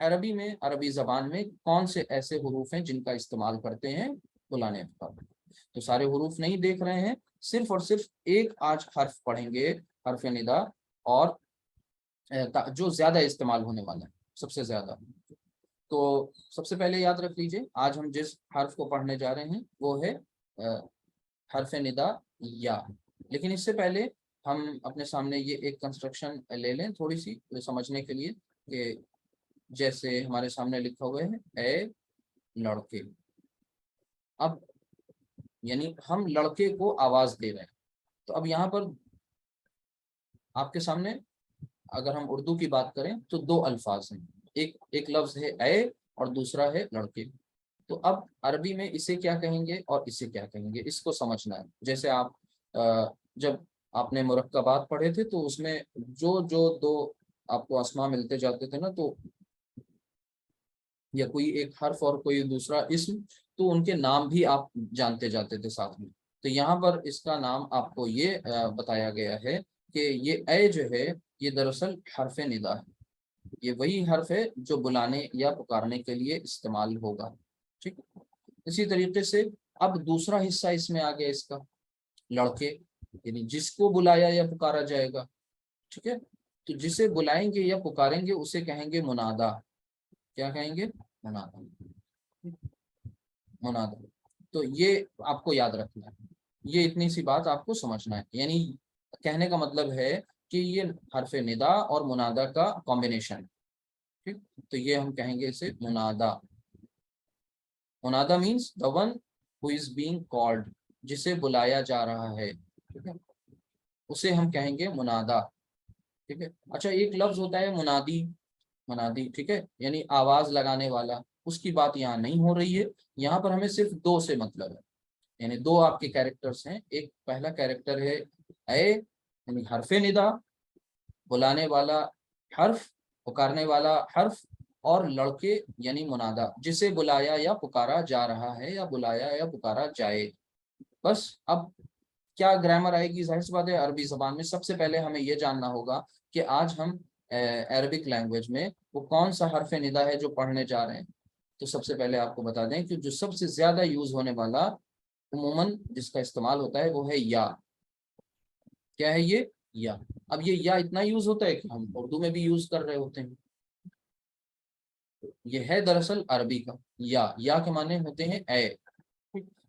[SPEAKER 1] عربی میں، عربی زبان میں کون سے ایسے حروف ہیں جن کا استعمال کرتے ہیں بلانے پر. تو سارے حروف نہیں دیکھ رہے ہیں، صرف اور صرف ایک آج حرف پڑھیں گے، حرف ندا، اور جو زیادہ استعمال ہونے والا ہے، سب سے زیادہ. تو سب سے پہلے یاد رکھ لیجئے، آج ہم جس حرف کو پڑھنے جا رہے ہیں وہ ہے حرف ندا یا. لیکن اس سے پہلے ہم اپنے سامنے یہ ایک کنسٹرکشن لے لیں تھوڑی سی سمجھنے کے لیے، کہ جیسے ہمارے سامنے لکھا ہوا ہے اے لڑکے. اب یعنی ہم لڑکے کو آواز دے رہے ہیں. تو اب یہاں پر آپ کے سامنے اگر ہم اردو کی بات کریں تو دو الفاظ ہیں، ایک لفظ ہے اے اور دوسرا ہے لڑکے. تو اب عربی میں اسے کیا کہیں گے اور اسے کیا کہیں گے، اس کو سمجھنا ہے. جیسے آپ جب آپ نے مرکبات پڑھے تھے تو اس میں جو دو آپ کو اسما ملتے جاتے تھے نا، تو یا کوئی ایک حرف اور کوئی دوسرا اسم، تو ان کے نام بھی آپ جانتے جاتے تھے ساتھ میں. تو یہاں پر اس کا نام آپ کو یہ بتایا گیا ہے کہ یہ اے جو ہے یہ دراصل حرف ندا ہے. یہ وہی حرف ہے جو بلانے یا پکارنے کے لیے استعمال ہوگا. ٹھیک. اسی طریقے سے اب دوسرا حصہ اس میں آ گیا اس کا، لڑکے، یعنی جس کو بلایا یا پکارا جائے گا. ٹھیک ہے. تو جسے بلائیں گے یا پکاریں گے اسے کہیں گے منادا. کیا کہیں گے؟ منادا. منادا. تو یہ آپ کو یاد رکھنا ہے، یہ اتنی سی بات آپ کو سمجھنا ہے. یعنی کہنے کا مطلب ہے کہ یہ حرف ندا اور منادا کا کمبینیشن. ٹھیک. تو یہ ہم کہیں گے اسے منادا. منادا means the one who is being called، جسے بلایا جا رہا ہے. ٹھیک ہے. اسے ہم کہیں گے منادا. ٹھیک ہے. اچھا، ایک لفظ ہوتا ہے منادی. منادی، ٹھیک ہے، یعنی آواز لگانے والا. اس کی بات یہاں نہیں ہو رہی ہے. یہاں پر ہمیں صرف دو سے مطلب ہے، یعنی دو آپ کے کیریکٹرز ہیں. ایک پہلا کیریکٹر ہے اے، یعنی حرف ندا، بلانے والا حرف، پکارنے والا حرف، اور لڑکے یعنی منادا، جسے بلایا یا پکارا جا رہا ہے یا بلایا یا پکارا جائے. بس اب کیا گرامر آئے گی؟ ظاہر سی بات ہے عربی زبان میں سب سے پہلے ہمیں یہ جاننا ہوگا کہ آج ہم عربک لینگویج میں وہ کون سا حرف ندا ہے جو پڑھنے جا رہے ہیں. تو سب سے پہلے آپ کو بتا دیں کہ جو سب سے زیادہ یوز ہونے والا عموماً جس کا استعمال ہوتا ہے وہ ہے یا. کیا ہے یہ؟ یا. اب یہ یا اتنا یوز ہوتا ہے کہ ہم اردو میں بھی یوز کر رہے ہوتے ہیں. یہ ہے دراصل عربی کا یا کے معنی ہوتے ہیں اے.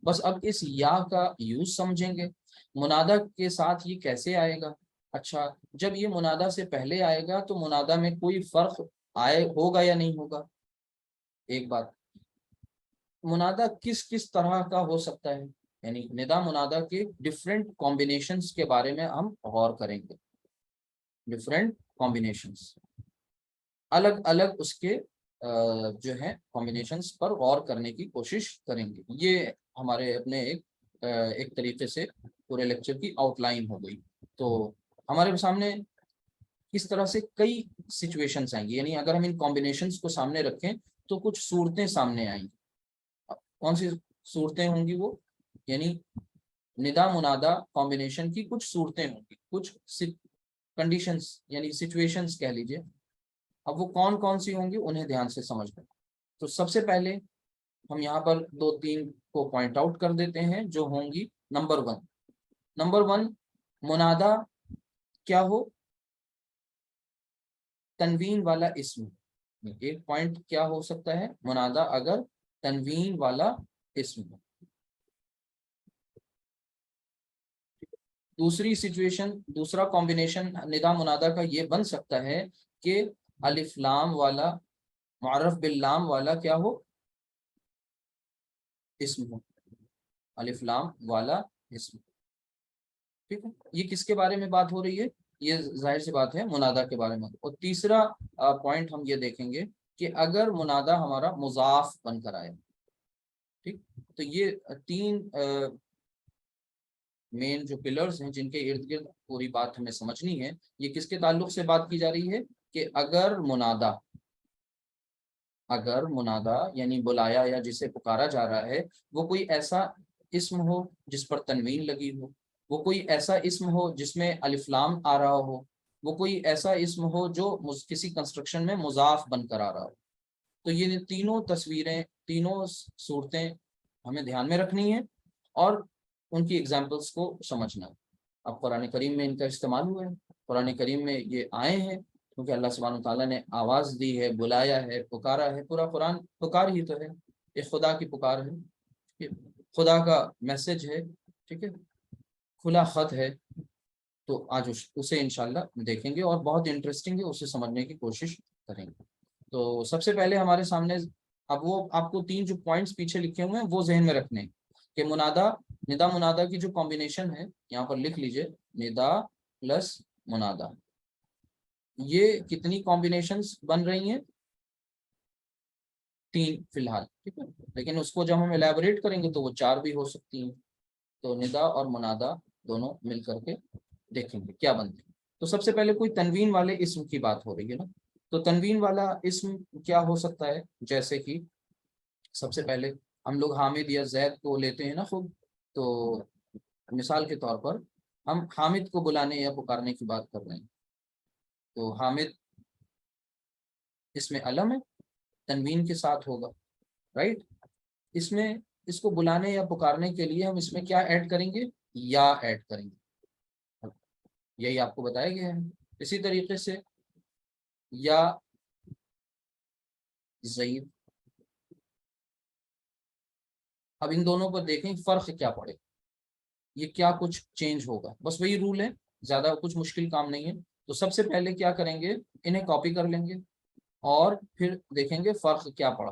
[SPEAKER 1] بس اب اس یا کا یوز سمجھیں گے. منادا کے ساتھ یہ کیسے آئے گا؟ اچھا، جب یہ منادا سے پہلے آئے گا تو منادا میں کوئی فرق ہوگا یا نہیں ہوگا؟ ایک بات، منادا کس کس طرح کا ہو سکتا ہے، یعنی ندا منادا کے ڈفرینٹ کمبینیشنز کے بارے میں ہم غور کریں گے. ڈفرینٹ کمبینیشنز، الگ الگ اس کے جو ہیں کمبینیشنز پر غور کرنے کی کوشش کریں گے. یہ ہمارے اپنے ایک طریقے سے پورے لیکچر کی آؤٹ لائن ہو گئی. تو ہمارے سامنے اس طرح سے کئی سچویشنز آئیں گی، یعنی اگر ہم ان کمبینیشنز کو سامنے رکھیں تو کچھ صورتیں سامنے آئیں گی. کون سی صورتیں ہوں گی وہ؟ یعنی ندا منادا کمبینیشن کی کچھ صورتیں ہوں گی، کچھ کنڈیشنز یعنی سچویشنز کہہ لیجیے. اب وہ کون کون سی ہوں گی انہیں دھیان سے سمجھ لیں. تو سب سے پہلے ہم یہاں پر دو تین کو پوائنٹ آؤٹ کر دیتے ہیں جو ہوں گی. نمبر ون، منادا کیا ہو؟ تنوین والا اسم. ایک پوائنٹ کیا ہو سکتا ہے؟ منادا اگر تنوین والا اسم ہو. دوسری سچویشن، دوسرا کمبینیشن ندا منادا کا یہ بن سکتا ہے کہ الف لام والا، معرف باللام والا کیا ہو؟ اسم ہو. الف لام والا اسم. ٹھیک ہے. یہ کس کے بارے میں بات ہو رہی ہے؟ یہ ظاہر سی بات ہے منادا کے بارے میں. اور تیسرا پوائنٹ ہم یہ دیکھیں گے کہ اگر منادا ہمارا مضاف بن کر آئے. ٹھیک. تو یہ تین مین جو پلرز ہیں جن کے ارد گرد پوری بات ہمیں سمجھنی ہے. یہ کس کے تعلق سے بات کی جا رہی ہے؟ کہ اگر منادا یعنی بلایا یا جسے پکارا جا رہا ہے وہ کوئی ایسا اسم ہو جس پر تنوین لگی ہو، وہ کوئی ایسا اسم ہو جس میں الف لام آ رہا ہو، وہ کوئی ایسا اسم ہو جو کسی کنسٹرکشن میں مضاف بن کر آ رہا ہو. تو یہ تینوں تصویریں، تینوں صورتیں ہمیں دھیان میں رکھنی ہیں اور ان کی ایگزامپلس کو سمجھنا ہے. اب قرآن کریم میں ان کا استعمال ہوا ہے، قرآن کریم میں یہ آئے ہیں کیونکہ اللہ سبحانہ تعالیٰ نے آواز دی ہے، بلایا ہے، پکارا ہے. پورا قرآن پکار ہی تو ہے، ایک خدا کی پکار ہے، خدا کا میسج ہے، ٹھیک ہے، کھلا خط ہے. تو آج اسے انشاءاللہ دیکھیں گے اور بہت انٹرسٹنگ ہے، اسے سمجھنے کی کوشش کریں گے. تو سب سے پہلے ہمارے سامنے اب وہ آپ کو 3 جو پوائنٹس پیچھے لکھے ہوئے ہیں وہ ذہن میں رکھنے ہیں کہ ندا منادا کی جو کمبینیشن ہے یہاں پر لکھ لیجئے، ندا پلس منادا، یہ کتنی کمبینیشنز بن رہی ہیں؟ 3 فی الحال، ٹھیک ہے، لیکن اس کو جب ہم الیبوریٹ کریں گے تو وہ 4 بھی ہو سکتی ہیں. تو ندا اور منادا دونوں مل کر کے دیکھیں گے کیا بنتے ہیں. تو سب سے پہلے کوئی تنوین والے اسم کی بات ہو رہی ہے نا، تو تنوین والا اسم کیا ہو سکتا ہے؟ جیسے کہ سب سے پہلے ہم لوگ حامد یا زید کو لیتے ہیں نا خود، تو مثال کے طور پر ہم حامد کو بلانے یا پکارنے کی بات کر رہے ہیں. تو حامد اس میں علم ہے، تنوین کے ساتھ ہوگا، رائٹ. اس میں اس کو بلانے یا پکارنے کے لیے ہم اس میں کیا ایڈ کریں گے؟ یا ایڈ کریں گے، یہی آپ کو بتایا گیا ہے. اسی طریقے سے یا زید، اب ان دونوں پر دیکھیں فرق کیا پڑے، یہ کیا کچھ چینج ہوگا. بس وہی رول ہے، زیادہ کچھ مشکل کام نہیں ہے. تو سب سے پہلے کیا کریں گے، انہیں کاپی کر لیں گے اور پھر دیکھیں گے فرق کیا پڑا.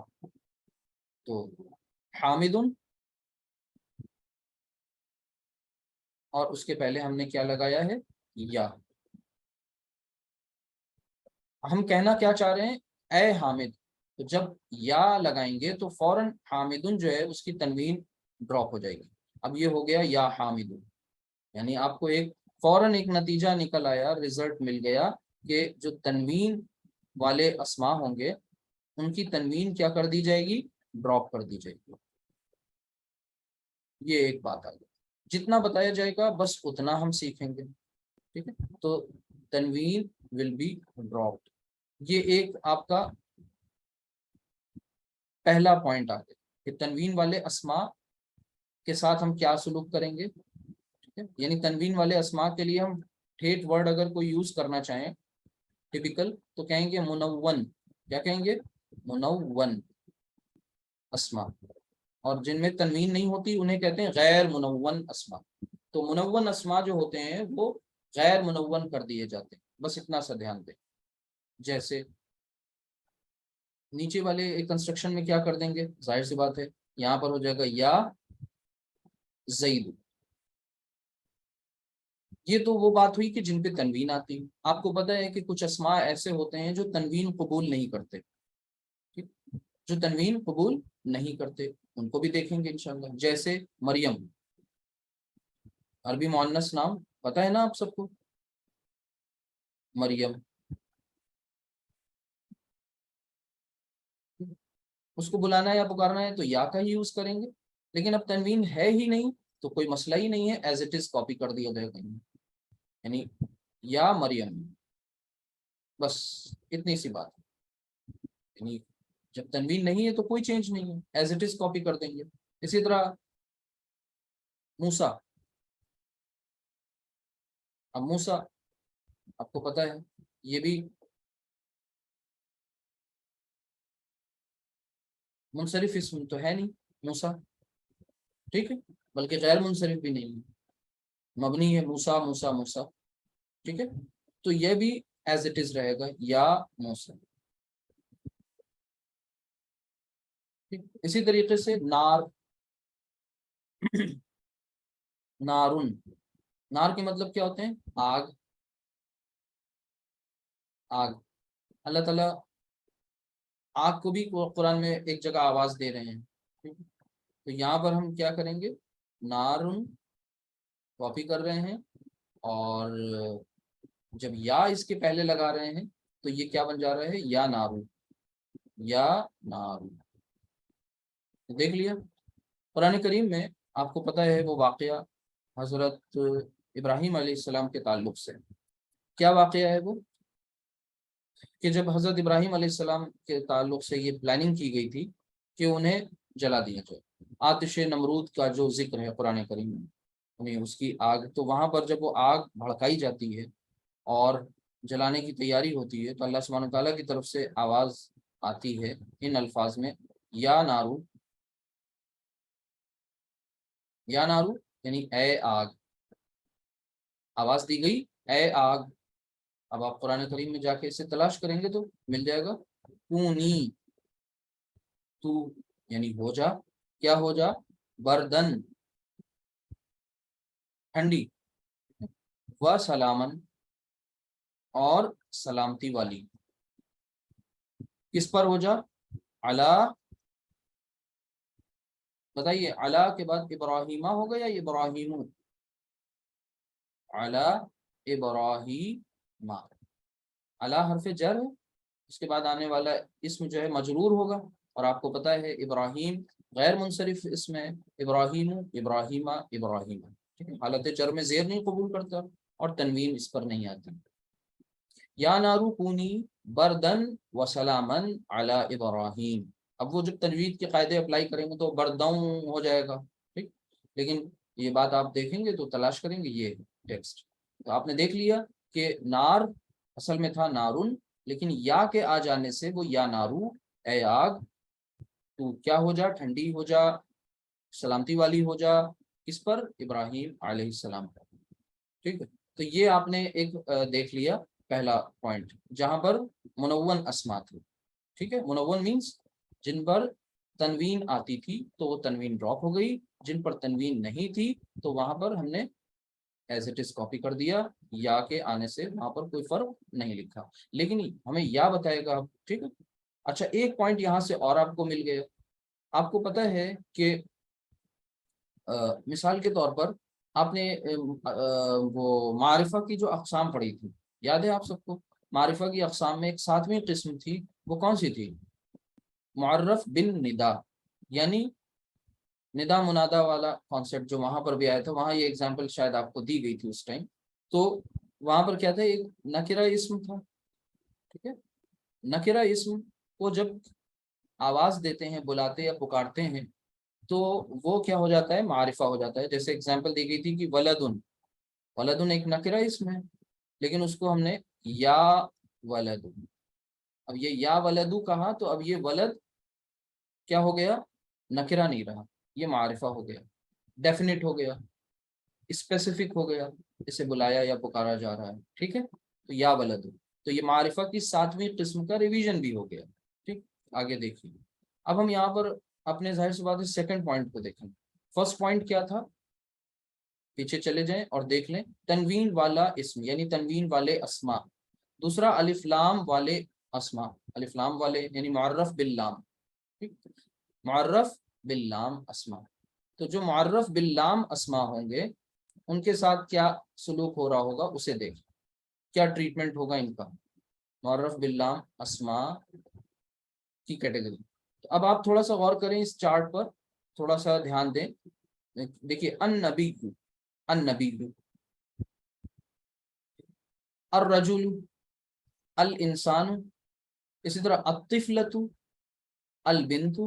[SPEAKER 1] تو حامد، اور اس کے پہلے ہم نے کیا لگایا ہے؟ یا. ہم کہنا کیا چاہ رہے ہیں؟ اے حامد. تو جب یا لگائیں گے تو فوراً حامدن جو ہے اس کی تنوین ڈراپ ہو جائے گی. اب یہ ہو گیا یا حامدن، یعنی آپ کو فوراً ایک نتیجہ نکل آیا، رزلٹ مل گیا کہ جو تنوین والے اسما ہوں گے ان کی تنوین کیا کر دی جائے گی؟ ڈراپ کر دی جائے گی. یہ ایک بات آ گئی. جتنا بتایا جائے گا بس اتنا ہم سیکھیں گے، ٹھیک ہے. تو تنوین ول بی ڈراپڈ، یہ ایک آپ کا پہلا پوائنٹ آ گیا کہ تنوین والے اسما کے ساتھ ہم کیا سلوک کریں گے، ٹھیک ہے. یعنی تنوین والے اسما کے لیے ہم ٹھیٹ ورڈ اگر کوئی یوز کرنا چاہیں ٹپیکل، تو کہیں گے منون. کیا کہیں گے؟ منون اسما. اور جن میں تنوین نہیں ہوتی انہیں کہتے ہیں غیر منون اسما. تو منون اسما جو ہوتے ہیں وہ غیر منون کر دیے جاتے ہیں، بس اتنا سا دھیان دیں. جیسے نیچے والے ایک کنسٹرکشن میں کیا کر دیں گے، ظاہر سی بات ہے یہاں پر ہو جائے گا یا زید. یہ تو وہ بات ہوئی کہ جن پہ تنوین آتی. آپ کو پتہ ہے کہ کچھ اسماء ایسے ہوتے ہیں جو تنوین قبول نہیں کرتے، ٹھیک، جو تنوین قبول نہیں کرتے، ان کو بھی دیکھیں گے انشاءاللہ. جیسے مریم، عربی مؤنث نام پتہ ہے نا آپ سب کو، مریم. اس کو بلانا ہے یا پکارنا ہے تو یا کا ہی یوز کریں گے. لیکن اب تنوین ہے ہی نہیں تو کوئی مسئلہ ہی نہیں ہے، ایز اٹ از کاپی کر دیا جائے گا، یعنی یا مریم، بس اتنی سی بات ہے. یعنی جب تنوین نہیں ہے تو کوئی چینج نہیں ہے، ایز اٹ از کاپی کر دیں گے. اسی طرح موسیٰ، اب موسیٰ آپ کو پتہ ہے یہ بھی منصرف اسم تو ہے نہیں موسیٰ، ٹھیک ہے، بلکہ غیر منصرف بھی نہیں ہے، مبنی ہے موسیٰ موسیٰ موسیٰ، ٹھیک ہے. تو یہ بھی ایز اٹ از رہے گا یا موسیٰ. اسی طریقے سے نار، نارن، نار کے مطلب کیا ہوتے ہیں؟ آگ. آگ، اللہ تعالیٰ آگ کو بھی قرآن میں ایک جگہ آواز دے رہے ہیں، ٹھیک ہے؟ تو یہاں پر ہم کیا کریں گے؟ نارن کاپی کر رہے ہیں اور جب یا اس کے پہلے لگا رہے ہیں تو یہ کیا بن جا رہا ہے؟ یا نارو، یا نارو. دیکھ لیا قرآن کریم میں آپ کو پتہ ہے وہ واقعہ حضرت ابراہیم علیہ السلام کے تعلق سے. کیا واقعہ ہے وہ کہ جب حضرت ابراہیم علیہ السلام کے تعلق سے یہ پلاننگ کی گئی تھی کہ انہیں جلا دیا جائے، آتش نمرود کا جو ذکر ہے قرآن کریم میں، انہیں اس کی آگ، تو وہاں پر جب وہ آگ بھڑکائی جاتی ہے اور جلانے کی تیاری ہوتی ہے تو اللہ سبحانہ تعالیٰ کی طرف سے آواز آتی ہے ان الفاظ میں، یا نارو، یا نارو یعنی اے آگ، آواز دی گئی اے آگ۔ اب آپ قرآن کریم میں جا کے اسے تلاش کریں گے تو مل جائے گا، کونی، تو یعنی ہو جا، کیا ہو جا، بردن، ٹھنڈی، و سلامن، اور سلامتی والی، کس پر ہو جا، علا، بتائیے علا کے بعد ابراہیمہ ہوگا یا ابراہیم، علا ابراہیم، علا حرف جر ہے، اس کے بعد آنے والا اسم جو ہے مجرور ہوگا، اور آپ کو پتہ ہے ابراہیم غیر منصرف اسم ہے، ابراہیم، ابراہیمہ، ابراہیم، ٹھیک ہے، حالت جر میں زیر نہیں قبول کرتا اور تنوین اس پر نہیں آتی۔ یا نارو کونی بردن و سلامن علی ابراہیم، اب وہ جب تجوید کے قاعدے اپلائی کریں گے تو بردوں ہو جائے گا، ٹھیک، لیکن یہ بات آپ دیکھیں گے تو تلاش کریں گے یہ ٹیکسٹ، تو آپ نے دیکھ لیا کہ نار اصل میں تھا نارن، لیکن یا کے آ جانے سے وہ یا نارو، اے آگ، تو کیا ہو جا، ٹھنڈی ہو جا، سلامتی والی ہو جا، کس پر، ابراہیم علیہ السلام پر، ٹھیک ہے۔ تو یہ آپ نے ایک دیکھ لیا پہلا پوائنٹ جہاں پر منون اسما تھی، ٹھیک ہے، منون مینس جن پر تنوین آتی تھی تو وہ تنوین ڈراپ ہو گئی، جن پر تنوین نہیں تھی تو وہاں پر ہم نے ایز اٹ از کاپی کر دیا، یا کے آنے سے وہاں پر کوئی فرق نہیں لکھا، لیکن ہمیں یا بتائے گا، ٹھیک ہے۔ اچھا ایک پوائنٹ یہاں سے اور آپ کو مل گیا، آپ کو پتہ ہے کہ مثال کے طور پر آپ نے وہ معرفہ کی جو اقسام پڑھی تھی، یاد ہے آپ سب کو، معرفہ کی اقسام میں ایک ساتویں قسم تھی، وہ کون سی تھی، معرف بالندا، یعنی ندا منادا والا کانسیپٹ جو وہاں پر بھی آیا تھا، وہاں یہ ایگزامپل شاید آپ کو دی گئی تھی اس ٹائم، تو وہاں پر کیا تھا، ایک نکرہ اسم تھا، ٹھیک ہے، نکرہ اسم کو جب آواز دیتے ہیں، بلاتے یا پکارتے ہیں تو وہ کیا ہو جاتا ہے، معرفہ ہو جاتا ہے، جیسے ایگزامپل دی گئی تھی کہ ولدن، ولدن ایک نکرہ اسم ہے، لیکن اس کو ہم نے یا ولد، اب یہ یا ولدو کہا تو اب یہ ولد کیا ہو گیا، نکرہ نہیں رہا، یہ معرفہ ہو گیا، ڈیفینٹ ہو گیا، اسپیسیفک ہو گیا، اسے بلایا یا پکارا جا رہا ہے، ٹھیک ہے، تو یا ولد، تو یہ معرفہ کی ساتویں قسم کا ریویژن بھی ہو گیا، ٹھیک، آگے دیکھیے، اب ہم یہاں پر اپنے ظاہر سی بات ہے سیکنڈ پوائنٹ کو دیکھیں، فرسٹ پوائنٹ کیا تھا، پیچھے چلے جائیں اور دیکھ لیں، تنوین والا اسم یعنی تنوین والے اسما، دوسرا الف لام والے اسما، الف لام والے یعنی معرف باللام، معرف باللام اسما، تو جو معرف باللام اسما ہوں گے ان کے ساتھ کیا سلوک ہو رہا ہوگا اسے دیکھ، کیا ٹریٹمنٹ ہوگا ان کا، معرف باللام اسما کی کیٹیگری۔ تو اب آپ تھوڑا سا غور کریں اس چارٹ پر، تھوڑا سا دھیان دیں، دیکھیے النبی، النبی، الرجل، الانسان، اسی طرح الطفلۃ، البنت،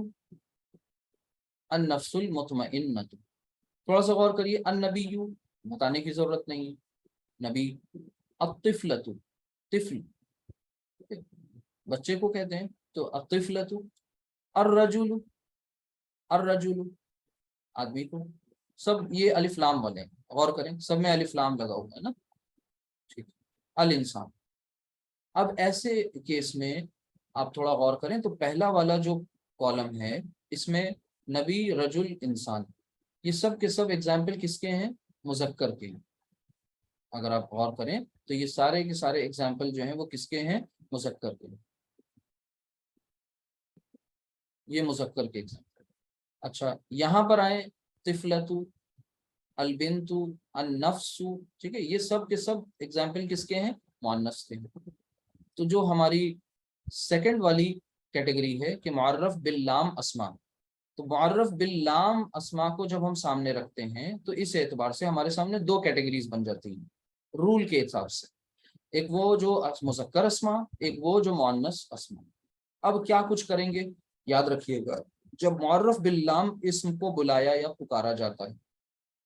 [SPEAKER 1] النفس المطمئنہ، تھوڑا سا غور کریے، النبی بتانے کی ضرورت نہیں ہے، نبی، الطفلۃ، طفل بچے کو کہتے ہیں، تو الطفلۃ، الرجل، الرجل آدمی کو، سب یہ الف لام والے ہیں، غور کریں سب میں الف لام لگا ہوا ہے نا، ٹھیک، الانسان۔ اب ایسے کیس میں آپ تھوڑا غور کریں تو پہلا والا جو کالم ہے اس میں نبی، رجل، انسان، یہ سب کے سب ایگزامپل کس کے ہیں، مذکر کے ہیں، اگر آپ غور کریں تو یہ سارے کے سارے ایگزامپل جو ہیں وہ کس کے ہیں، مذکر کے ہیں، یہ مذکر کے ایگزامپل۔ اچھا یہاں پر آئیں، طفلۃ، البنت، النفس، ٹھیک ہے، یہ سب کے سب ایگزامپل کس کے ہیں، مؤنث کے ہیں۔ تو جو ہماری سیکنڈ والی کیٹیگری ہے کہ معرف باللام اسما، تو معرف باللام اسما کو جب ہم سامنے رکھتے ہیں تو اس اعتبار سے ہمارے سامنے دو کیٹیگریز بن جاتی ہیں رول کے حساب سے، ایک وہ جو مذکر اسما، ایک وہ جو مؤنث اسما۔ اب کیا کچھ کریں گے، یاد رکھیے گا، جب معرف باللام اسم کو بلایا یا پکارا جاتا ہے،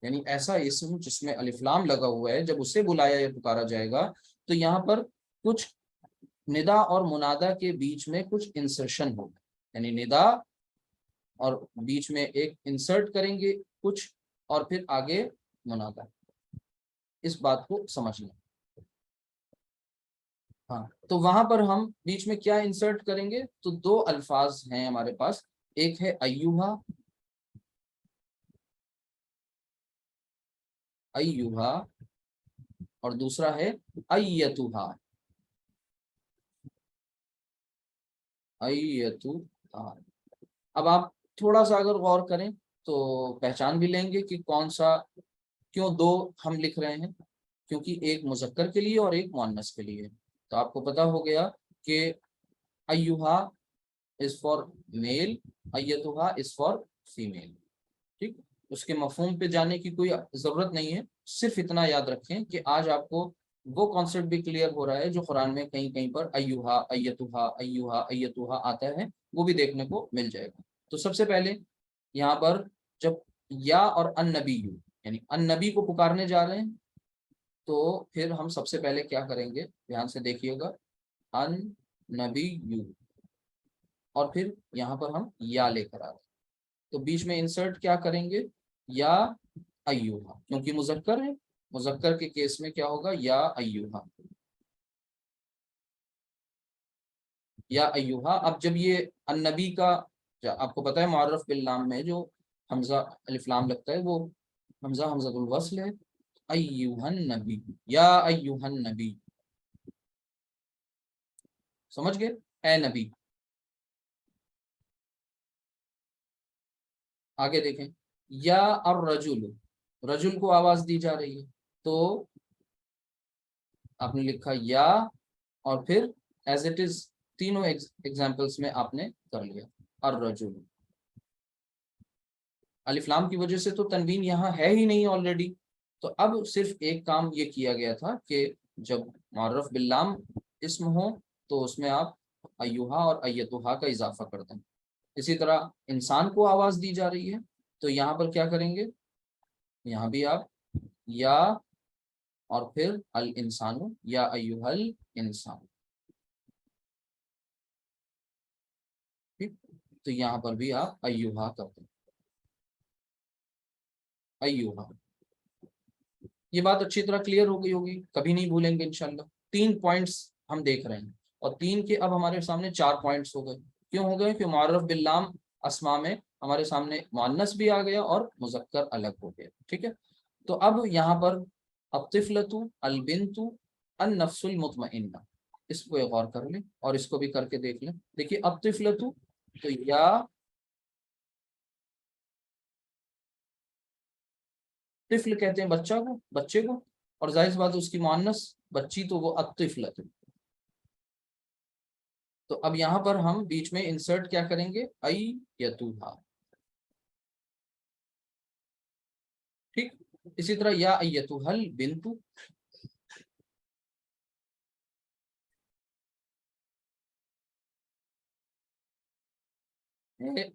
[SPEAKER 1] یعنی ایسا اسم جس میں الف لام لگا ہوا ہے، جب اسے بلایا یا پکارا جائے گا تو یہاں پر کچھ ندا اور منادا کے بیچ میں کچھ انسرشن ہوگا، یعنی ندا اور بیچ میں ایک انسرٹ کریں گے کچھ، اور پھر آگے منادا۔ اس بات کو سمجھ لیں۔ ہاں، تو وہاں پر ہم بیچ میں کیا انسرٹ کریں گے، تو دو الفاظ ہیں ہمارے پاس، ایک ہے ایوہا، ایوہا، اور دوسرا ہے ایتوہا، ایتوہا۔ اب آپ تھوڑا سا اگر غور کریں تو پہچان بھی لیں گے کہ کون سا، کیوں دو ہم لکھ رہے ہیں، کیونکہ ایک مذکر کے لیے اور ایک مؤنث کے لیے۔ تو آپ کو پتا ہو گیا کہ ایوہا از فار میل، ایتوہا از فار فیمیل، ٹھیک۔ اس کے مفہوم پہ جانے کی کوئی ضرورت نہیں ہے، صرف اتنا یاد رکھیں کہ آج آپ کو وہ کانسیپٹ بھی کلیئر ہو رہا ہے جو قرآن میں کہیں کہیں پر ایوہا، ایتوہا، ایوہا، ایتوہا آتا ہے، وہ بھی دیکھنے کو مل جائے گا۔ تو سب سے پہلے یہاں پر جب یا اور النبی، یعنی النبی کو پکارنے جا رہے ہیں، تو پھر ہم سب سے پہلے کیا کریں گے، دھیان سے دیکھیے گا، النبی، اور پھر یہاں پر ہم یا لے کر آ رہے ہیں، تو بیچ میں انسرٹ کیا کریں گے، یا ایوہا، کیونکہ مذکر ہے، مذکر کے کیس میں کیا ہوگا، یا ایوہا، یا ایوہا۔ اب جب یہ النبی کا، آپ کو پتا ہے معرف باللام میں جو حمزہ الف لام لگتا ہے وہ حمزہ حمزۃ الوصل ہے، ایوہا النبی، یا ایوہا النبی، سمجھ گئے، اے نبی۔ آگے دیکھیں، یا الرجل، رجل کو آواز دی جا رہی ہے، تو آپ نے لکھا یا، اور پھر ایز اٹ از تینوں ایگزامپلس میں آپ نے کر لیا الرجل۔ الف لام کی وجہ سے تو تنوین یہاں ہے ہی نہیں آلریڈی، تو اب صرف ایک کام یہ کیا گیا تھا کہ جب معرف باللام اسم ہو تو اس میں آپ ایوہا اور ایتوہا کا اضافہ کر دیں۔ اسی طرح انسان کو آواز دی جا رہی ہے تو یہاں پر کیا کریں گے، یہاں بھی آپ یا اور پھر الانسان، یا ایوہا الانسان، ٹھیک۔ تو یہاں پر بھی آپ ایوہا کرتے ہیں، ایوہا۔ یہ بات اچھی طرح کلیئر ہو گئی ہوگی، کبھی نہیں بھولیں گے انشاءاللہ۔ 3 پوائنٹس ہم دیکھ رہے ہیں، اور 3 کے اب ہمارے سامنے 4 پوائنٹس ہو گئے۔ کیوں ہو گئے، کہ معرف باللام اسما میں ہمارے سامنے مؤنث بھی آ گیا اور مذکر الگ ہو گیا، ٹھیک ہے۔ تو اب یہاں پر الطفلۃ، البنت، النفس المطمئنہ، اس کو غور کر لیں اور اس کو بھی کر کے دیکھ لیں۔ دیکھیے الطفلۃ، تو یا طفل کہتے ہیں بچہ کو، بچے کو، اور ظاہر سی بات ہے اس کی مؤنث بچی، تو وہ الطفلۃ۔ تو اب یہاں پر ہم بیچ میں انسرٹ کیا کریں گے، ایتوہا، ٹھیک۔ اسی طرح یا ایتوہا البنت،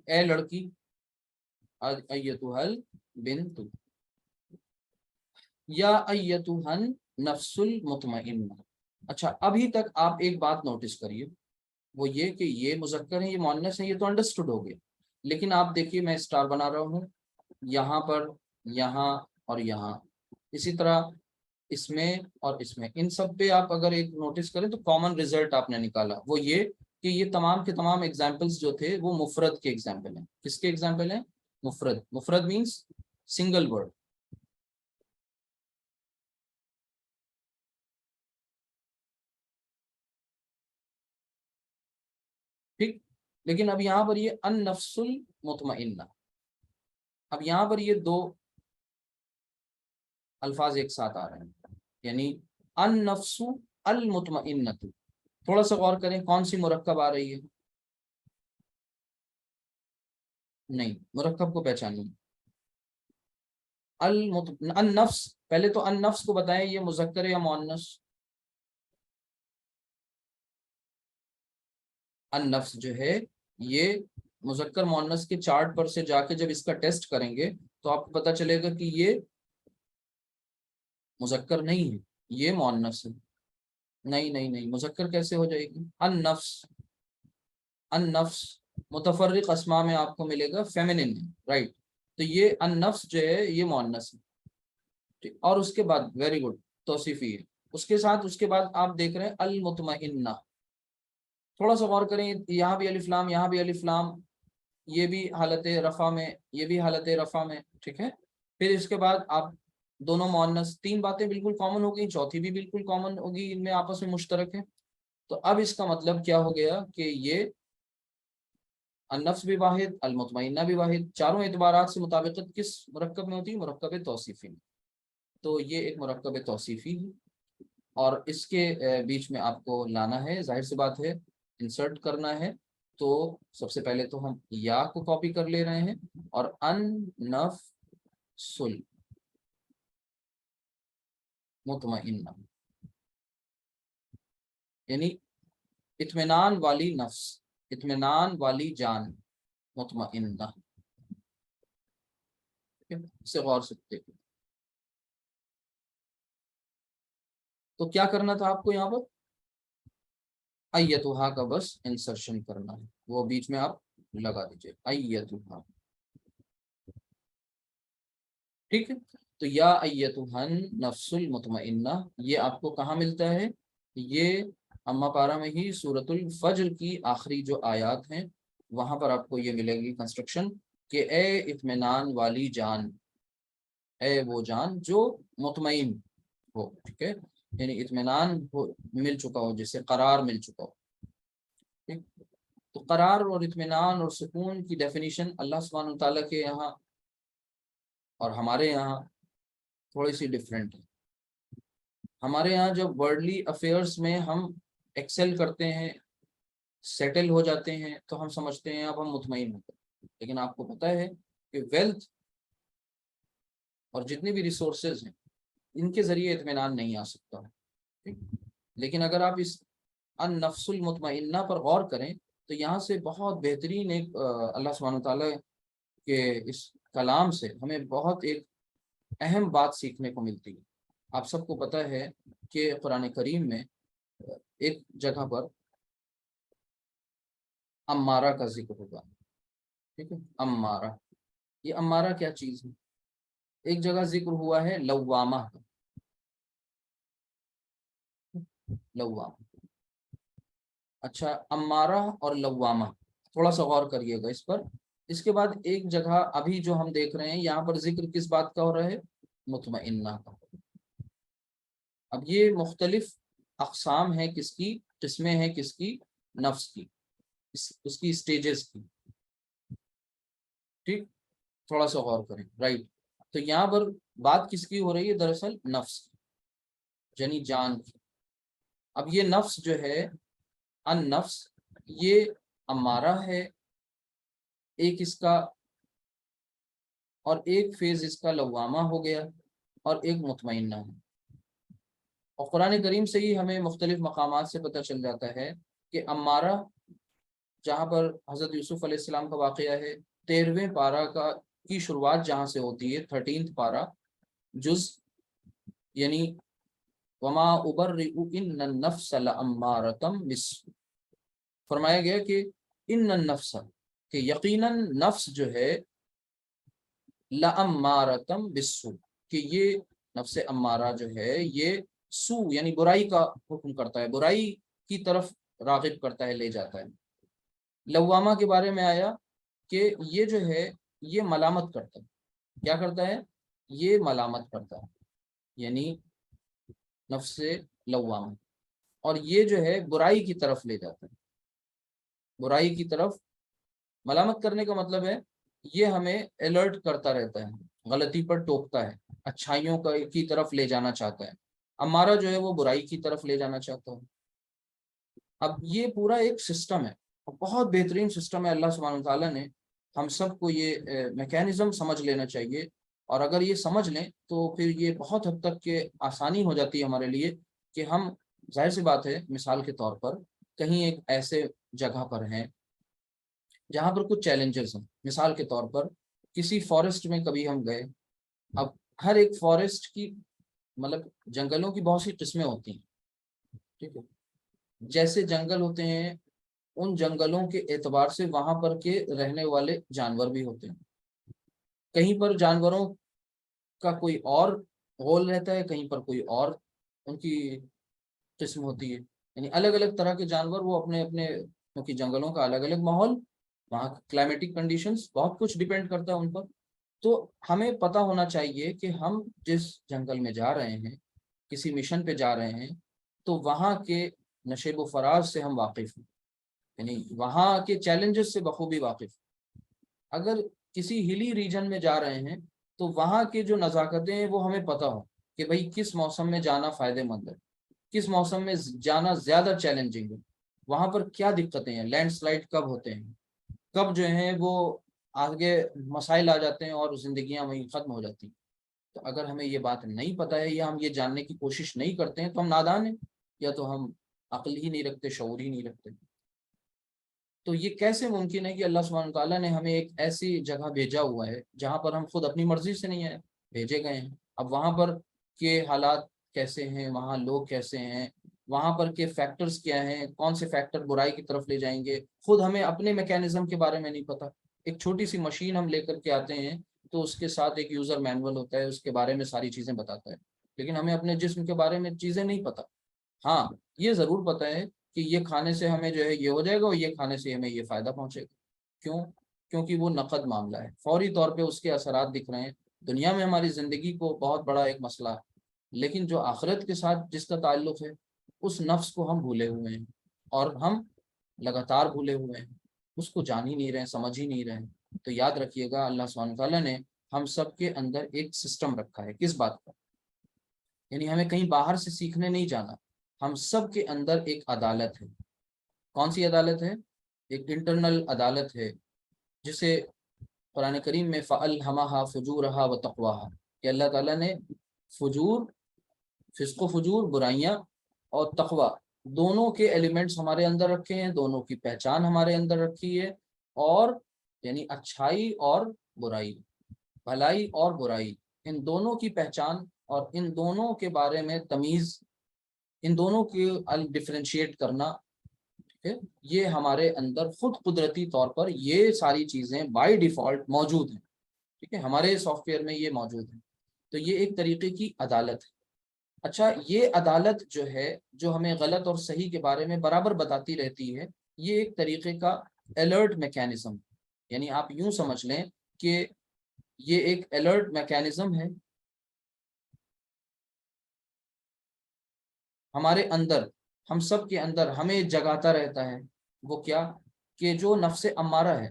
[SPEAKER 1] اے لڑکی، ایتوہا البنت، یا ایتوہا النفس المطمئنہ۔ اچھا، ابھی تک آپ ایک بات نوٹس کریے، وہ یہ کہ یہ مذکر ہے، یہ مؤنث ہے، یہ تو انڈرسٹوڈ ہو گیا، لیکن آپ دیکھیے میں اسٹار بنا رہا ہوں یہاں پر، یہاں اور یہاں، اسی طرح اس میں اور اس میں، ان سب پہ آپ اگر ایک نوٹس کریں تو کامن ریزلٹ آپ نے نکالا وہ یہ کہ یہ تمام کے تمام ایگزامپلس جو تھے وہ مفرد کے ایگزامپل ہیں۔ کس کے ایگزامپل ہیں، مفرد۔ مفرد مینس سنگل ورڈ، ٹھیک۔ لیکن اب یہاں پر یہ النفس المطمئنہ، اب یہاں پر یہ دو الفاظ ایک ساتھ آ رہے ہیں، یعنی النفس المطمئنہ۔ تھوڑا سا غور کریں کون سی مرکب آ رہی ہے، نہیں، مرکب کو پہچانیے، النفس، پہلے تو النفس کو بتائیں یہ مذکر یا مؤنث، النفس جو ہے یہ مذکر مؤنث کے چارٹ پر سے جا کے جب اس کا ٹیسٹ کریں گے تو آپ کو پتہ چلے گا کہ یہ مذکر نہیں ہے، یہ مؤنث ہے۔ نہیں نہیں نہیں، مذکر کیسے ہو جائے گی؟ النفس، النفس متفرق اسماء میں آپ کو ملے گا فیمنن ہے، رائٹ؟ تو یہ النفس جو ہے یہ مؤنث ہے، ٹھیک؟ اور اس کے بعد ویری گڈ توصیفی ہے، اس کے ساتھ اس کے بعد آپ دیکھ رہے ہیں المطمئنہ، تھوڑا سا غور کریں، یہاں بھی الف لام، یہاں بھی الف لام، یہ بھی حالت رفع میں، یہ بھی حالت رفع میں، ٹھیک ہے؟ پھر اس کے بعد آپ دونوں مؤنث، تین باتیں بالکل کامن ہو گئی، چوتھی بھی بالکل کامن ہوگی، ان میں آپس میں مشترک ہے۔ تو اب اس کا مطلب کیا ہو گیا کہ یہ النفس بھی واحد، المطمئنہ بھی واحد، چاروں اعتبارات سے مطابقت کس مرکب میں ہوتی ہے؟ مرکب توصیفی میں۔ تو یہ ایک مرکب توصیفی ہے، اور اس کے بیچ میں آپ کو لانا ہے، ظاہر سی بات ہے انسرٹ کرنا ہے۔ تو سب سے پہلے تو ہم یا کو کاپی کر لے رہے ہیں، اور ان نفس مطمئنہ یعنی اطمینان والی نفس، اطمینان والی جان، مطمئنہ، اسے غور سے دیکھیں۔ تو کیا کرنا تھا آپ کو یہاں پر؟ ایتھا کا بس انسرشن کرنا ہے، وہ بیچ میں آپ لگا دیجئے ایتھا، ٹھیک ہے؟ تو یا ایتھا النفس المطمئنہ، یہ آپ کو کہاں ملتا ہے؟ یہ اما پارا میں ہی سورۃ الفجر کی آخری جو آیات ہیں وہاں پر آپ کو یہ ملے گی کنسٹرکشن کہ اے اطمینان والی جان، اے وہ جان جو مطمئن ہو، ٹھیک ہے؟ یعنی اطمینان مل چکا ہو، جسے قرار مل چکا ہو، ٹھیک؟ تو قرار اور اطمینان اور سکون کی ڈیفینیشن اللہ سبحانہ وتعالیٰ کے یہاں اور ہمارے یہاں تھوڑی سی ڈفرینٹ ہے۔ ہمارے یہاں جب ورلڈلی افیئرس میں ہم ایکسل کرتے ہیں، سیٹل ہو جاتے ہیں، تو ہم سمجھتے ہیں اب ہم مطمئن ہوتے ہیں، لیکن آپ کو پتہ ہے کہ ویلتھ اور جتنے بھی ریسورسز ہیں ان کے ذریعے اطمینان نہیں آ سکتا، ٹھیک؟ لیکن اگر آپ اس النفس المطمئنہ پر غور کریں تو یہاں سے بہت بہترین ایک اللہ سبحانہ تعالیٰ کے اس کلام سے ہمیں بہت ایک اہم بات سیکھنے کو ملتی ہے۔ آپ سب کو پتہ ہے کہ قرآن کریم میں ایک جگہ پر امارہ کا ذکر ہوگا، ٹھیک ہے؟ امارہ، یہ امارہ کیا چیز ہے؟ ایک جگہ ذکر ہوا ہے لوامہ کا، لوامہ، اچھا امارہ اور لوامہ، تھوڑا سا غور کریے گا اس پر۔ اس کے بعد ایک جگہ ابھی جو ہم دیکھ رہے ہیں یہاں پر ذکر کس بات کا ہو رہا ہے؟ مطمئنہ کا۔ اب یہ مختلف اقسام ہیں، کس کی قسمیں ہیں؟ کس کی؟ نفس کی، اس کی سٹیجز کی، ٹھیک؟ تھوڑا سا غور کریں، رائٹ؟ تو یہاں پر بات کس کی ہو رہی ہے؟ دراصل نفس کی، یعنی جان کی۔ اب یہ نفس جو ہے النفس، یہ امارہ ہے ایک اس کا، اور ایک فیز اس کا لوامہ ہو گیا، اور ایک مطمئنہ ہے۔ اور قرآن کریم سے ہی ہمیں مختلف مقامات سے پتہ چل جاتا ہے کہ امارہ، جہاں پر حضرت یوسف علیہ السلام کا واقعہ ہے، 13ویں پارہ کی شروعات جہاں سے ہوتی ہے، 13 پارہ جز، یعنی وما ابرئ ان النفس لامارۃ بالسوء، فرمایا گیا کہ ان النفس، کہ یقیناً نفس جو ہے، لامارۃ بالسوء، کہ یہ نفس امارہ جو ہے یہ سو یعنی برائی کا حکم کرتا ہے، برائی کی طرف راغب کرتا ہے، لے جاتا ہے۔ لوامہ کے بارے میں آیا کہ یہ جو ہے یہ ملامت کرتا ہے، کیا کرتا ہے؟ یہ ملامت کرتا ہے، یعنی نفس لوامہ، اور یہ جو ہے برائی کی طرف لے جاتا ہے، برائی کی طرف۔ ملامت کرنے کا مطلب ہے یہ ہمیں الرٹ کرتا رہتا ہے، غلطی پر ٹوکتا ہے، اچھائیوں کی طرف لے جانا چاہتا ہے۔ امارہ جو ہے وہ برائی کی طرف لے جانا چاہتا ہے۔ اب یہ پورا ایک سسٹم ہے، بہت بہترین سسٹم ہے، اللہ سبحانہ تعالیٰ نے ہم سب کو یہ میکینزم سمجھ لینا چاہیے، اور اگر یہ سمجھ لیں تو پھر یہ بہت حد تک کہ آسانی ہو جاتی ہے ہمارے لیے کہ ہم، ظاہر سی بات ہے، مثال کے طور پر کہیں ایک ایسے جگہ پر ہیں جہاں پر کچھ چیلنجز ہیں. مثال کے طور پر کسی فارسٹ میں کبھی ہم گئے. اب ہر ایک فارسٹ کی مطلب جنگلوں کی بہت سی قسمیں ہوتی ہیں, ٹھیک ہے. جیسے جنگل ہوتے ہیں ان جنگلوں کے اعتبار سے وہاں پر کے رہنے والے جانور بھی ہوتے ہیں. کہیں پر جانوروں کا کوئی اور غول رہتا ہے, کہیں پر کوئی اور ان کی قسم ہوتی ہے. یعنی الگ الگ طرح کے جانور وہ اپنے اپنے, کیونکہ جنگلوں کا الگ الگ ماحول, وہاں کلائمیٹک کنڈیشنز, بہت کچھ ڈیپینڈ کرتا ہے ان پر. تو ہمیں پتہ ہونا چاہیے کہ ہم جس جنگل میں جا رہے ہیں, کسی مشن پہ جا رہے ہیں, تو وہاں کے نشیب و فراز سے ہم واقف ہیں, یعنی وہاں کے چیلنجز سے بخوبی واقف. اگر کسی ہلی ریجن میں جا رہے ہیں تو وہاں کے جو نزاکتیں ہیں وہ ہمیں پتہ ہو کہ بھئی کس موسم میں جانا فائدہ مند ہے, کس موسم میں جانا زیادہ چیلنجنگ ہے, وہاں پر کیا دقتیں ہیں, لینڈ سلائڈ کب ہوتے ہیں, کب جو ہیں وہ آگے مسائل آ جاتے ہیں اور زندگیاں وہیں ختم ہو جاتی ہیں. تو اگر ہمیں یہ بات نہیں پتہ ہے یا ہم یہ جاننے کی کوشش نہیں کرتے ہیں تو ہم نادان ہیں, یا تو ہم عقل ہی نہیں رکھتے, شعور ہی نہیں رکھتے. تو یہ کیسے ممکن ہے کہ اللہ سبحانہ تعالیٰ نے ہمیں ایک ایسی جگہ بھیجا ہوا ہے جہاں پر ہم خود اپنی مرضی سے نہیں ہیں, بھیجے گئے ہیں. اب وہاں پر کے حالات کیسے ہیں, وہاں لوگ کیسے ہیں, وہاں پر کے فیکٹرز کیا ہیں, کون سے فیکٹر برائی کی طرف لے جائیں گے, خود ہمیں اپنے میکینزم کے بارے میں نہیں پتہ. ایک چھوٹی سی مشین ہم لے کر کے آتے ہیں تو اس کے ساتھ ایک یوزر مینول ہوتا ہے, اس کے بارے میں ساری چیزیں بتاتا ہے, لیکن ہمیں اپنے جسم کے بارے میں چیزیں نہیں پتہ. ہاں یہ ضرور پتہ ہے کہ یہ کھانے سے ہمیں جو ہے یہ ہو جائے گا اور یہ کھانے سے ہمیں یہ فائدہ پہنچے گا. کیوں؟ کیونکہ وہ نقد معاملہ ہے, فوری طور پہ اس کے اثرات دکھ رہے ہیں. دنیا میں ہماری زندگی کو بہت بڑا ایک مسئلہ ہے, لیکن جو آخرت کے ساتھ جس کا تعلق ہے اس نفس کو ہم بھولے ہوئے ہیں, اور ہم لگاتار بھولے ہوئے ہیں, اس کو جان ہی نہیں رہے, سمجھ ہی نہیں رہے. تو یاد رکھیے گا اللہ سبحانہ تعالیٰ نے ہم سب کے اندر ایک سسٹم رکھا ہے. کس بات کا؟ یعنی ہمیں کہیں باہر سے سیکھنے نہیں جانا, ہم سب کے اندر ایک عدالت ہے. کون سی عدالت ہے؟ ایک انٹرنل عدالت ہے جسے قرآن کریم میں فَأَلْهَمَهَا فُجُورَهَا وَتَقْوَاهَا, کہ اللہ تعالیٰ نے فجور, فسق و فجور, برائیاں اور تقوی دونوں کے ایلیمنٹس ہمارے اندر رکھے ہیں, دونوں کی پہچان ہمارے اندر رکھی ہے. اور یعنی اچھائی اور برائی, بھلائی اور برائی, ان دونوں کی پہچان اور ان دونوں کے بارے میں تمیز, ان دونوں کی ڈفرینشیٹ کرنا, یہ ہمارے اندر خود قدرتی طور پر یہ ساری چیزیں بائی ڈیفالٹ موجود ہیں. ٹھیک ہے, ہمارے سافٹ ویئر میں یہ موجود ہے. تو یہ ایک طریقے کی عدالت ہے. اچھا, یہ عدالت جو ہے جو ہمیں غلط اور صحیح کے بارے میں برابر بتاتی رہتی ہے, یہ ایک طریقے کا الرٹ میکینزم. یعنی آپ یوں سمجھ لیں کہ یہ ایک الرٹ میکینزم ہے ہمارے اندر, ہم سب کے اندر, ہمیں جگاتا رہتا ہے. وہ کیا؟ کہ جو نفس امارہ ہے,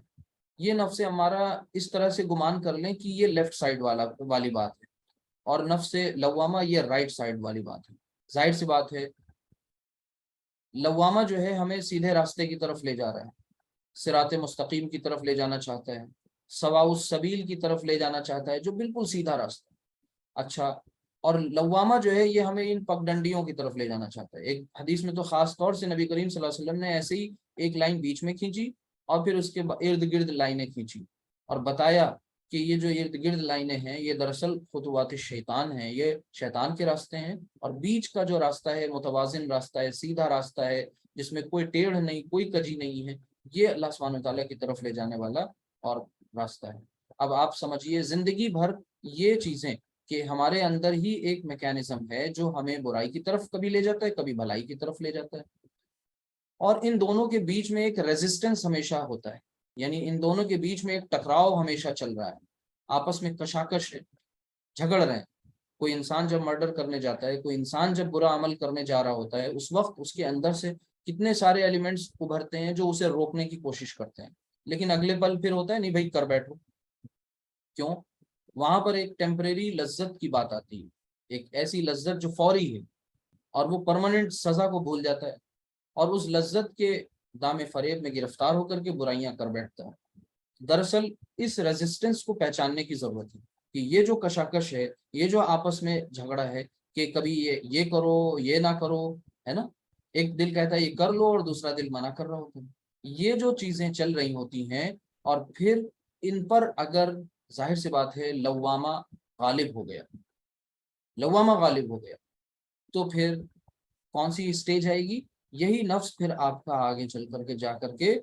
[SPEAKER 1] یہ نفس امارہ اس طرح سے گمان کر لیں کہ یہ لیفٹ سائڈ والی بات ہے, اور نفس لوامہ یہ رائٹ سائڈ والی بات ہے. ظاہر سی بات ہے لوامہ جو ہے ہمیں سیدھے راستے کی طرف لے جا رہا ہے, صراط مستقیم کی طرف لے جانا چاہتا ہے, سواء السبیل کی طرف لے جانا چاہتا ہے, جو بالکل سیدھا راستہ. اچھا, اور لوامہ جو ہے یہ ہمیں ان پگڈنڈیوں کی طرف لے جانا چاہتا ہے. ایک حدیث میں تو خاص طور سے نبی کریم صلی اللہ علیہ وسلم نے ایسے ہی ایک لائن بیچ میں کھینچی اور پھر اس کے ارد گرد لائنیں کھینچی اور بتایا کہ یہ جو ارد گرد لائنیں ہیں یہ دراصل خطوات شیطان ہیں, یہ شیطان کے راستے ہیں, اور بیچ کا جو راستہ ہے متوازن راستہ ہے, سیدھا راستہ ہے, جس میں کوئی ٹیڑھ نہیں, کوئی کجی نہیں ہے, یہ اللہ سبحانہ تعالیٰ کی طرف لے جانے والا اور راستہ ہے. اب آپ سمجھیے زندگی بھر یہ چیزیں کہ ہمارے اندر ہی ایک میکینزم ہے جو ہمیں برائی کی طرف کبھی لے جاتا ہے, کبھی بھلائی کی طرف لے جاتا ہے, اور ان دونوں کے بیچ میں ایک ریزسٹنس ہمیشہ ہوتا ہے. یعنی ان دونوں کے بیچ میں ایک ٹکراؤ ہمیشہ چل رہا ہے, آپس میں کشاکش ہے, جھگڑ رہے ہیں. کوئی انسان جب مرڈر کرنے جاتا ہے, کوئی انسان جب برا عمل کرنے جا رہا ہوتا ہے, اس وقت اس کے اندر سے کتنے سارے ایلیمنٹس ابھرتے ہیں جو اسے روکنے کی کوشش کرتے ہیں, لیکن اگلے پل پھر ہوتا ہے نہیں بھائی کر بیٹھو. کیوں؟ وہاں پر ایک ٹیمپریری لذت کی بات آتی ہے, ایک ایسی لذت جو فوری ہے, اور وہ پرماننٹ سزا کو بھول جاتا ہے اور اس لذت کے دام فریب میں گرفتار ہو کر کے برائیاں کر بیٹھتا ہے. دراصل اس ریزسٹنس کو پہچاننے کی ضرورت ہے کہ یہ جو کشاکش ہے, یہ جو آپس میں جھگڑا ہے کہ کبھی یہ کرو, یہ نہ کرو, ہے نا, ایک دل کہتا ہے یہ کر لو اور دوسرا دل منع کر رہا ہوتا ہے. یہ جو چیزیں چل رہی ہوتی ہیں اور پھر ان پر اگر ظاہر سی بات ہے لوامہ غالب ہو گیا، لوامہ غالب ہو گیا، تو پھر کون سی اسٹیج آئے گی؟ یہی نفس پھر آپ کا آگے چل کر کے جا کر کے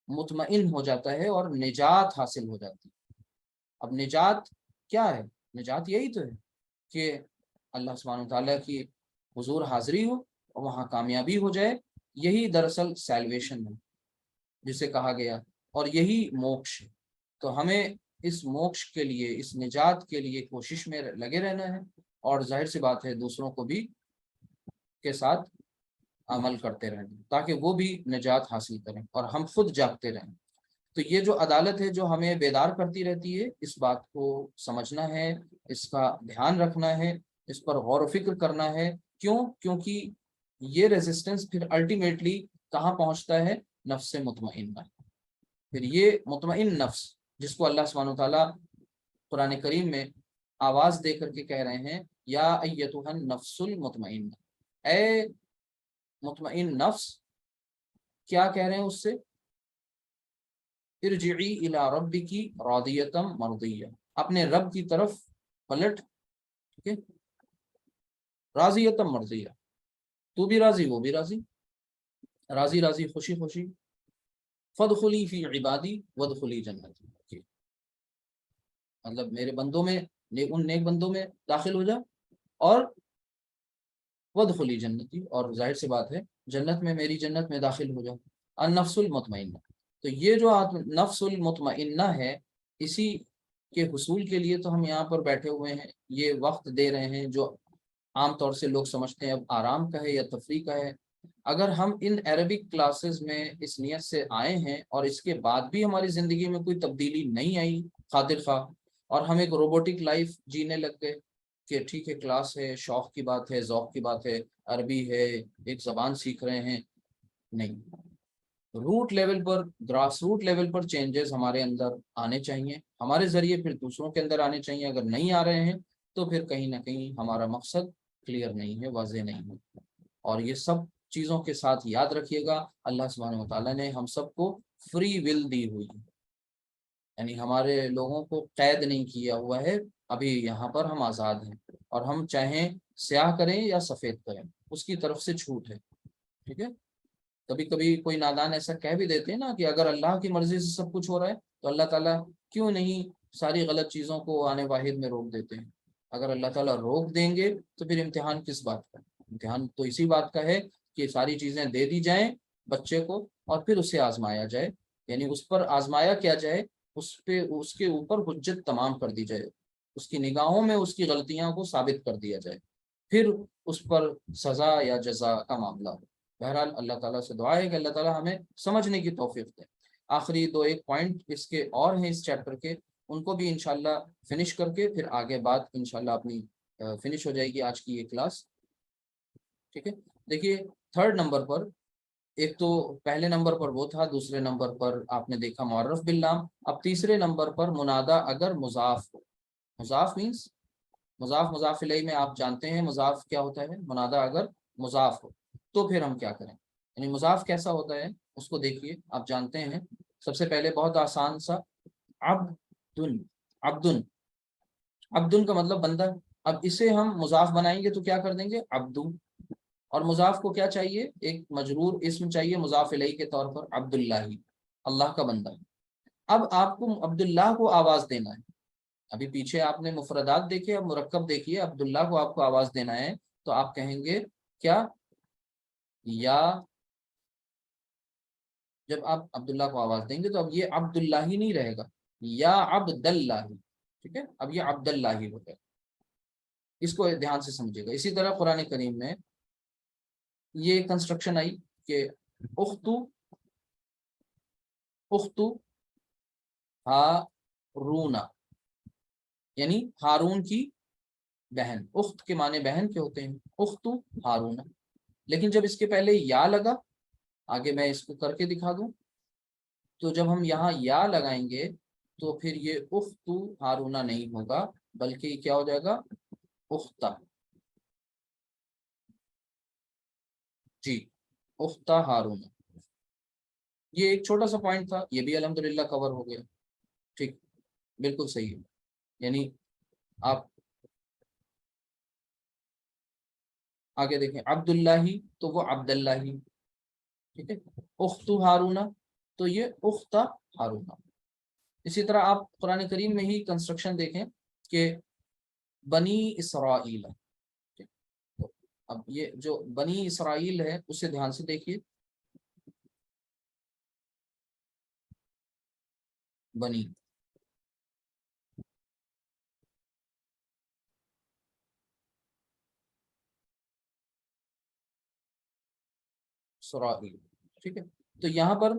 [SPEAKER 1] مطمئن ہو جاتا ہے اور نجات حاصل ہو جاتی ہے۔ اب نجات کیا ہے؟ نجات یہی تو ہے کہ اللہ سبحانہ وتعالیٰ کی حضور حاضری ہو اور وہاں کامیابی ہو جائے، یہی دراصل سیلویشن ہے جسے کہا گیا، اور یہی موکش ہے۔ تو ہمیں اس موکش کے لیے، اس نجات کے لیے کوشش میں لگے رہنا ہے، اور ظاہر سی بات ہے دوسروں کو بھی کے ساتھ عمل کرتے رہیں تاکہ وہ بھی نجات حاصل کریں اور ہم خود جاگتے رہیں۔ تو یہ جو عدالت ہے جو ہمیں بیدار کرتی رہتی ہے، اس بات کو سمجھنا ہے، اس کا دھیان رکھنا ہے، اس پر غور و فکر کرنا ہے۔ کیوں؟ کیونکہ یہ ریزسٹنس پھر الٹیمیٹلی کہاں پہنچتا ہے؟ نفس مطمئنہ۔ پھر یہ مطمئن نفس جس کو اللہ سبحانہ وتعالیٰ قرآن کریم میں آواز دے کر کے کہہ رہے ہیں، یا ایتھا النفس المطمئنہ، اے مطمئن نفس، کیا کہہ رہے ہیں اس سے؟ ارجعی الی ربکی راضیۃ مرضیہ، اپنے رب کی طرف پلٹ، ٹھیک ہے، راضیۃ مرضیہ، تو بھی راضی وہ بھی راضی، راضی راضی خوشی خوشی، فادخلی فی عبادی وادخلی جنتی، مطلب میرے بندوں میں، ان نیک بندوں میں داخل ہو جا، اور وادخلی جنتی، اور ظاہر سی بات ہے جنت میں، میری جنت میں داخل ہو جا۔ النفس المطمئنہ، تو یہ جو نفس المطمئنہ ہے، اسی کے حصول کے لیے تو ہم یہاں پر بیٹھے ہوئے ہیں، یہ وقت دے رہے ہیں جو عام طور سے لوگ سمجھتے ہیں اب آرام کا ہے یا تفریح کا ہے۔ اگر ہم ان عربک کلاسز میں اس نیت سے آئے ہیں اور اس کے بعد بھی ہماری زندگی میں کوئی تبدیلی نہیں آئی خاطر خواہ، اور ہم ایک روبوٹک لائف جینے لگ گئے کہ ٹھیک ہے کلاس ہے، شوق کی بات ہے، ذوق کی بات ہے، عربی ہے، ایک زبان سیکھ رہے ہیں، نہیں، روٹ لیول پر، گراس روٹ لیول پر چینجز ہمارے اندر آنے چاہیے، ہمارے ذریعے پھر دوسروں کے اندر آنے چاہیے۔ اگر نہیں آ رہے ہیں تو پھر کہیں نہ کہیں ہمارا مقصد کلیئر نہیں ہے، واضح نہیں ہے۔ اور یہ سب چیزوں کے ساتھ یاد رکھیے گا، اللہ سبحانہ وتعالیٰ نے ہم سب کو فری ول دی ہوئی ہے، یعنی ہمارے لوگوں کو قید نہیں کیا ہوا ہے، ابھی یہاں پر ہم آزاد ہیں، اور ہم چاہیں سیاہ کریں یا سفید کریں، اس کی طرف سے چھوٹ ہے، ٹھیک ہے۔ کبھی کبھی کوئی نادان ایسا کہہ بھی دیتے ہیں نا کہ اگر اللہ کی مرضی سے سب کچھ ہو رہا ہے تو اللہ تعالیٰ کیوں نہیں ساری غلط چیزوں کو آنے واحد میں روک دیتے ہیں؟ اگر اللہ تعالیٰ روک دیں گے تو پھر امتحان کس بات کا؟ امتحان تو اسی بات کا ہے کہ ساری چیزیں دے دی جائیں بچے کو اور پھر اسے آزمایا جائے، یعنی اس پر آزمایا کیا جائے، اس کے اوپر حجت تمام کر دی جائے، اس کی نگاہوں میں اس کی غلطیاں کو ثابت کر دیا جائے، پھر اس پر سزا یا جزا کا معاملہ ہو۔ بہرحال اللہ تعالیٰ سے دعا ہے کہ اللہ تعالیٰ ہمیں سمجھنے کی توفیق دے۔ آخری دو ایک پوائنٹ اس کے اور ہیں اس چیپٹر کے، ان کو بھی انشاءاللہ فنش کر کے پھر آگے بات انشاءاللہ اپنی فنش ہو جائے گی آج کی یہ کلاس، ٹھیک ہے۔ دیکھیے تھرڈ نمبر پر، ایک تو پہلے نمبر پر وہ تھا، دوسرے نمبر پر آپ نے دیکھا معرف باللام، اب تیسرے نمبر پر منادا اگر مضاف ہو، مضاف مینس مضاف، مضاف الیہ میں آپ جانتے ہیں مضاف کیا ہوتا ہے، منادا اگر مضاف ہو تو پھر ہم کیا کریں، یعنی مضاف کیسا ہوتا ہے اس کو دیکھیے، آپ جانتے ہیں سب سے پہلے بہت آسان سا، عبدن، عبدن، عبدن کا مطلب بندہ، اب اسے ہم مضاف بنائیں گے تو کیا کر دیں گے، عبدو، اور مضاف کو کیا چاہیے، ایک مجرور اسم چاہیے مضاف الیہ کے طور پر، عبداللہ، اللہ کا بندہ۔ اب آپ کو عبداللہ کو آواز دینا ہے، ابھی پیچھے آپ نے مفردات دیکھے، اب مرکب دیکھیے، عبداللہ کو آپ کو آواز دینا ہے تو آپ کہیں گے کیا، یا، جب آپ عبداللہ کو آواز دیں گے تو اب یہ عبداللہ ہی نہیں رہے گا، یا عبداللہ، ٹھیک ہے، اب یہ عبداللہ ہی ہو گیا، اس کو دھیان سے سمجھے گا۔ اسی طرح قرآن کریم میں یہ کنسٹرکشن آئی کہ اختو، اختو ہارونا، یعنی ہارون کی بہن، اخت کے معنی بہن کے ہوتے ہیں، اختو ہارونا، لیکن جب اس کے پہلے یا لگا، آگے میں اس کو کر کے دکھا دوں، تو جب ہم یہاں یا لگائیں گے تو پھر یہ اختو ہارونا نہیں ہوگا بلکہ یہ کیا ہو جائے گا، اختہ، جی، اختہ ہارونا، یہ ایک چھوٹا سا پوائنٹ تھا، یہ بھی الحمدللہ کور ہو گیا. ٹھیک، بالکل صحیح ہے. یعنی آپ آگے دیکھیں، عبداللہ تو وہ عبداللہ، ٹھیک ہے. اخت ہارونہ تو یہ اخت ہارونہ. اسی طرح آپ قرآن کریم میں ہی کنسٹرکشن دیکھیں کہ بنی اسرائیل. اب یہ جو بنی اسرائیل ہے اسے دھیان سے دیکھیے. بنی اسرائیل، ٹھیک ہے. تو یہاں پر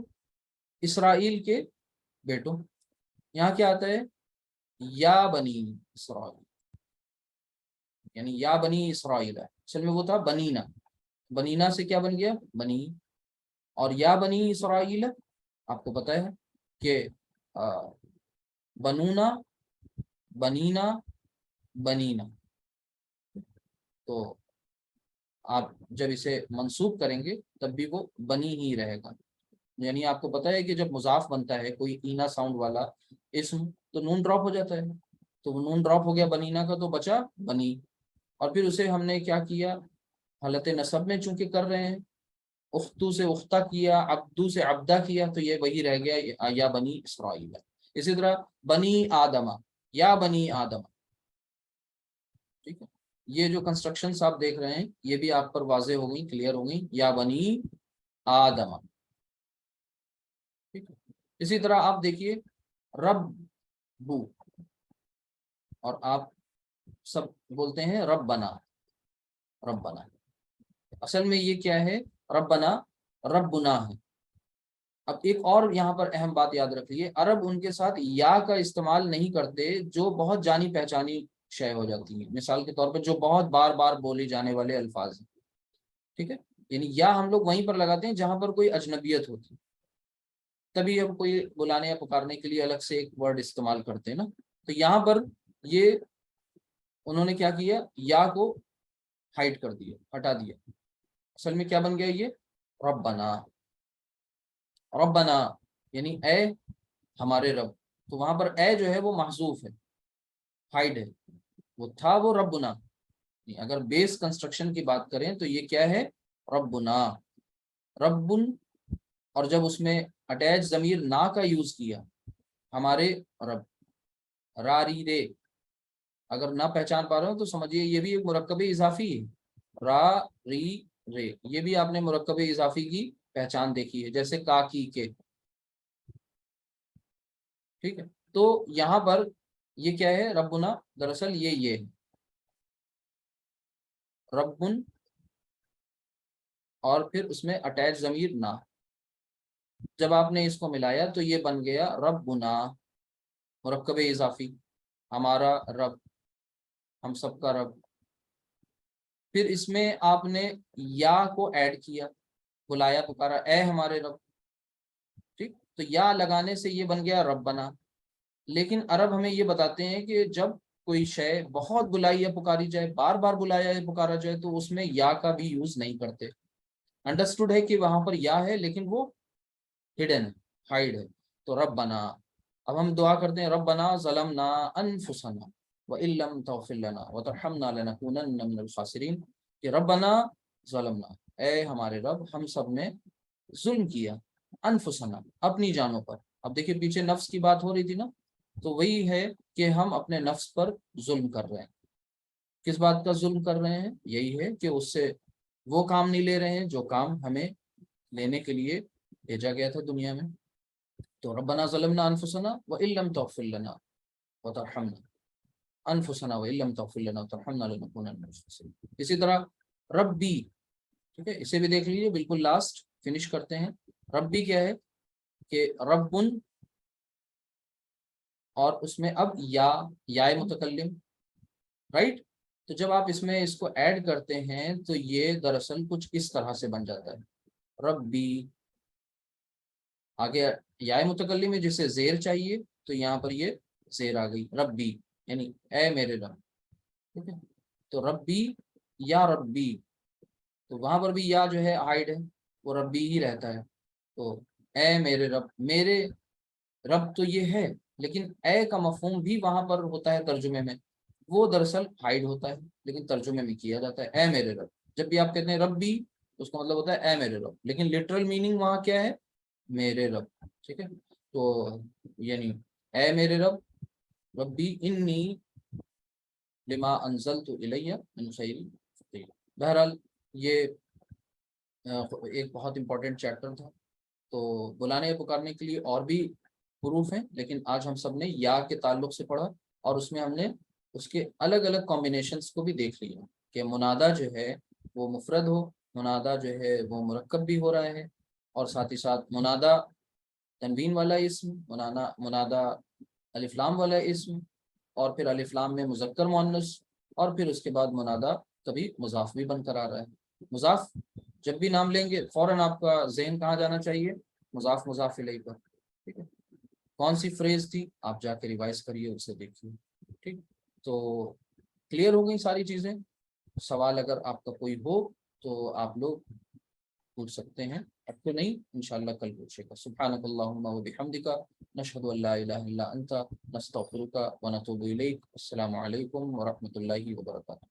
[SPEAKER 1] اسرائیل کے بیٹوں، یہاں کیا آتا ہے؟ یا بنی اسرائیل، یعنی یا بنی اسرائیل ہے. اصل میں وہ تھا بنینا، بنینا سے کیا بن گیا؟ بنی. اور یا بنی اسرائیل آپ کو پتہ ہے کہ بنونا، بنینا، بنینا. تو آپ جب اسے منسوب کریں گے تب بھی وہ بنی ہی رہے گا. یعنی آپ کو پتہ ہے کہ جب مضاف بنتا ہے کوئی اینا ساؤنڈ والا اسم تو نون ڈراپ ہو جاتا ہے. تو وہ نون ڈراپ ہو گیا بنینا کا تو بچا بنی. اور پھر اسے ہم نے کیا کیا؟ حالت نصب میں چونکہ کر رہے ہیں، اختو سے اختہ کیا، عبدو سے عبدہ کیا، تو یہ وہی رہ گیا یا بنی اسرائیل. اسی طرح بنی آدمہ، یا بنی آدم. ٹھیک ہے، یہ جو کنسٹرکشنز آپ دیکھ رہے ہیں یہ بھی آپ پر واضح ہو گئی، کلیئر ہو گئی. یا بنی آدم. ٹھیک ہے. اسی طرح آپ دیکھیے رب بو، اور آپ سب بولتے ہیں رب بنا، رب بنا. اصل میں یہ کیا ہے؟ رب بنا، رب بنا ہے. اب ایک اور یہاں پر اہم بات یاد رکھیے، عرب ان کے ساتھ یا کا استعمال نہیں کرتے جو بہت جانی پہچانی شے ہو جاتی ہیں. مثال کے طور پر جو بہت بار بار بولی جانے والے الفاظ ہیں، ٹھیک ہے. یعنی یا ہم لوگ وہیں پر لگاتے ہیں جہاں پر کوئی اجنبیت ہوتی، تبھی ہم کوئی بلانے یا پکارنے کے لیے الگ سے ایک ورڈ استعمال کرتے ہیں نا. تو یہاں پر یہ انہوں نے کیا کیا؟ یا کو ہائڈ کر دیا، ہٹا دیا. اصل میں کیا بن گیا؟ یہ ربنا. ربنا یعنی اے ہمارے رب. تو وہاں پر اے جو ہے وہ محذوف ہے، ہائڈ ہے. وہ تھا وہ ربنا. اگر بیس کنسٹرکشن کی بات کریں تو یہ کیا ہے؟ ربنا، ربن. اور جب اس میں اٹیچ ضمیر نا کا یوز کیا، ہمارے رب، راری رے. اگر نہ پہچان پا رہے ہو تو سمجھیے یہ بھی ایک مرکب اضافی ہے. را ری رے، یہ بھی آپ نے مرکب اضافی کی پہچان دیکھی ہے، جیسے کا کی کے. ٹھیک ہے. تو یہاں پر یہ کیا ہے؟ ربنا. دراصل یہ ہے ربن، اور پھر اس میں اٹیچ ضمیر نہ. جب آپ نے اس کو ملایا تو یہ بن گیا ربنا، مرکب اضافی، ہمارا رب، ہم سب کا رب. پھر اس میں آپ نے یا کو ایڈ کیا، بلایا پکارا، اے ہمارے رب. ٹھیک. تو یا لگانے سے یہ بن گیا ربنا. لیکن عرب ہمیں یہ بتاتے ہیں کہ جب کوئی شے بہت بلائی یا پکاری جائے، بار بار بلایا یا پکارا جائے، تو اس میں یا کا بھی یوز نہیں کرتے. انڈرسٹوڈ ہے کہ وہاں پر یا ہے لیکن وہ ہڈن ہے، ہائڈ ہے. تو ربنا. اب ہم دعا کرتے ہیں ربنا ظلمنا انفسنا وان لم تغفر لنا وترحمنا لنکونن من الخاسرین. کہ ربنا ظلمنا، اے ہمارے رب ہم سب نے ظلم کیا، انفسنا اپنی جانوں پر. اب دیکھیے پیچھے نفس کی بات ہو رہی تھی نا، تو وہی ہے کہ ہم اپنے نفس پر ظلم کر رہے ہیں. کس بات کا ظلم کر رہے ہیں؟ یہی ہے کہ اس سے وہ کام نہیں لے رہے ہیں جو کام ہمیں لینے کے لیے بھیجا گیا تھا دنیا میں. تو ربنا ظلمنا انفسنا وان لم تغفر لنا وترحمنا، انفسنا وان لم تغفر لنا وترحمنا لنکونن من الخاسرین. اسی طرح ربی، ٹھیک ہے، اسے بھی دیکھ لیجیے، بالکل لاسٹ فنش کرتے ہیں. ربی کیا ہے؟ کہ ربن، اور اس میں اب یا متکلم، رائٹ. تو جب آپ اس میں اس کو ایڈ کرتے ہیں تو یہ دراصل کچھ اس طرح سے بن جاتا ہے ربی. آگے یا متکلم ہے جسے زیر چاہیے، تو یہاں پر یہ زیر آ گئی ربی، یعنی اے میرے رب. ٹھیک ہے. تو ربی یا ربی، تو وہاں پر بھی یا جو ہے ہائڈ ہے، وہ ربی ہی رہتا ہے. تو اے میرے رب، میرے رب تو یہ ہے، لیکن اے کا مفہوم بھی وہاں پر ہوتا ہے ترجمے میں، وہ دراصل ہائڈ ہوتا ہے لیکن ترجمے میں کیا جاتا ہے اے میرے رب۔ جب بھی آپ کہتے ہیں رب بھی، اس کا مطلب ہوتا ہے اے میرے رب، لیکن لٹرل میننگ وہاں کیا ہے؟ میرے رب، ٹھیک ہے؟ تو یعنی اے میرے رب، ربی انی لما انزلت الیہ من خیر فقیر۔ بہرحال یہ ایک بہت امپورٹنٹ چیپٹر تھا۔ تو بلانے یا پکارنے کے لیے اور بھی حروف ہیں، لیکن آج ہم سب نے یا کے تعلق سے پڑھا، اور اس میں ہم نے اس کے الگ الگ کمبینیشنز کو بھی دیکھ لیا کہ منادا جو ہے وہ مفرد ہو، منادا جو ہے وہ مرکب بھی ہو رہا ہے، اور ساتھ ہی ساتھ منادا تنوین والا اسم، منادا الف لام والا اسم، اور پھر الف لام میں مذکر مؤنث، اور پھر اس کے بعد منادا کبھی مضاف بھی بن کر آ رہا ہے۔ مضاف جب بھی نام لیں گے فوراً آپ کا ذہن کہاں جانا چاہیے؟ مضاف مضاف الیہ پر، ٹھیک ہے؟ کون سی فریز تھی آپ جا کے ریوائز کریے، اسے دیکھیے، ٹھیک؟ تو کلیئر ہو گئی ساری چیزیں؟ سوال اگر آپ کا کوئی ہو تو آپ لوگ پوچھ سکتے ہیں، اب تو نہیں، انشاءاللہ کل پوچھے گا۔ سبحانک اللہم و بحمدک، نشہد ان لا الہ الا انت، نستغفرک و نتوب الیک۔ السلام علیکم ورحمۃ اللہ وبرکاتہ۔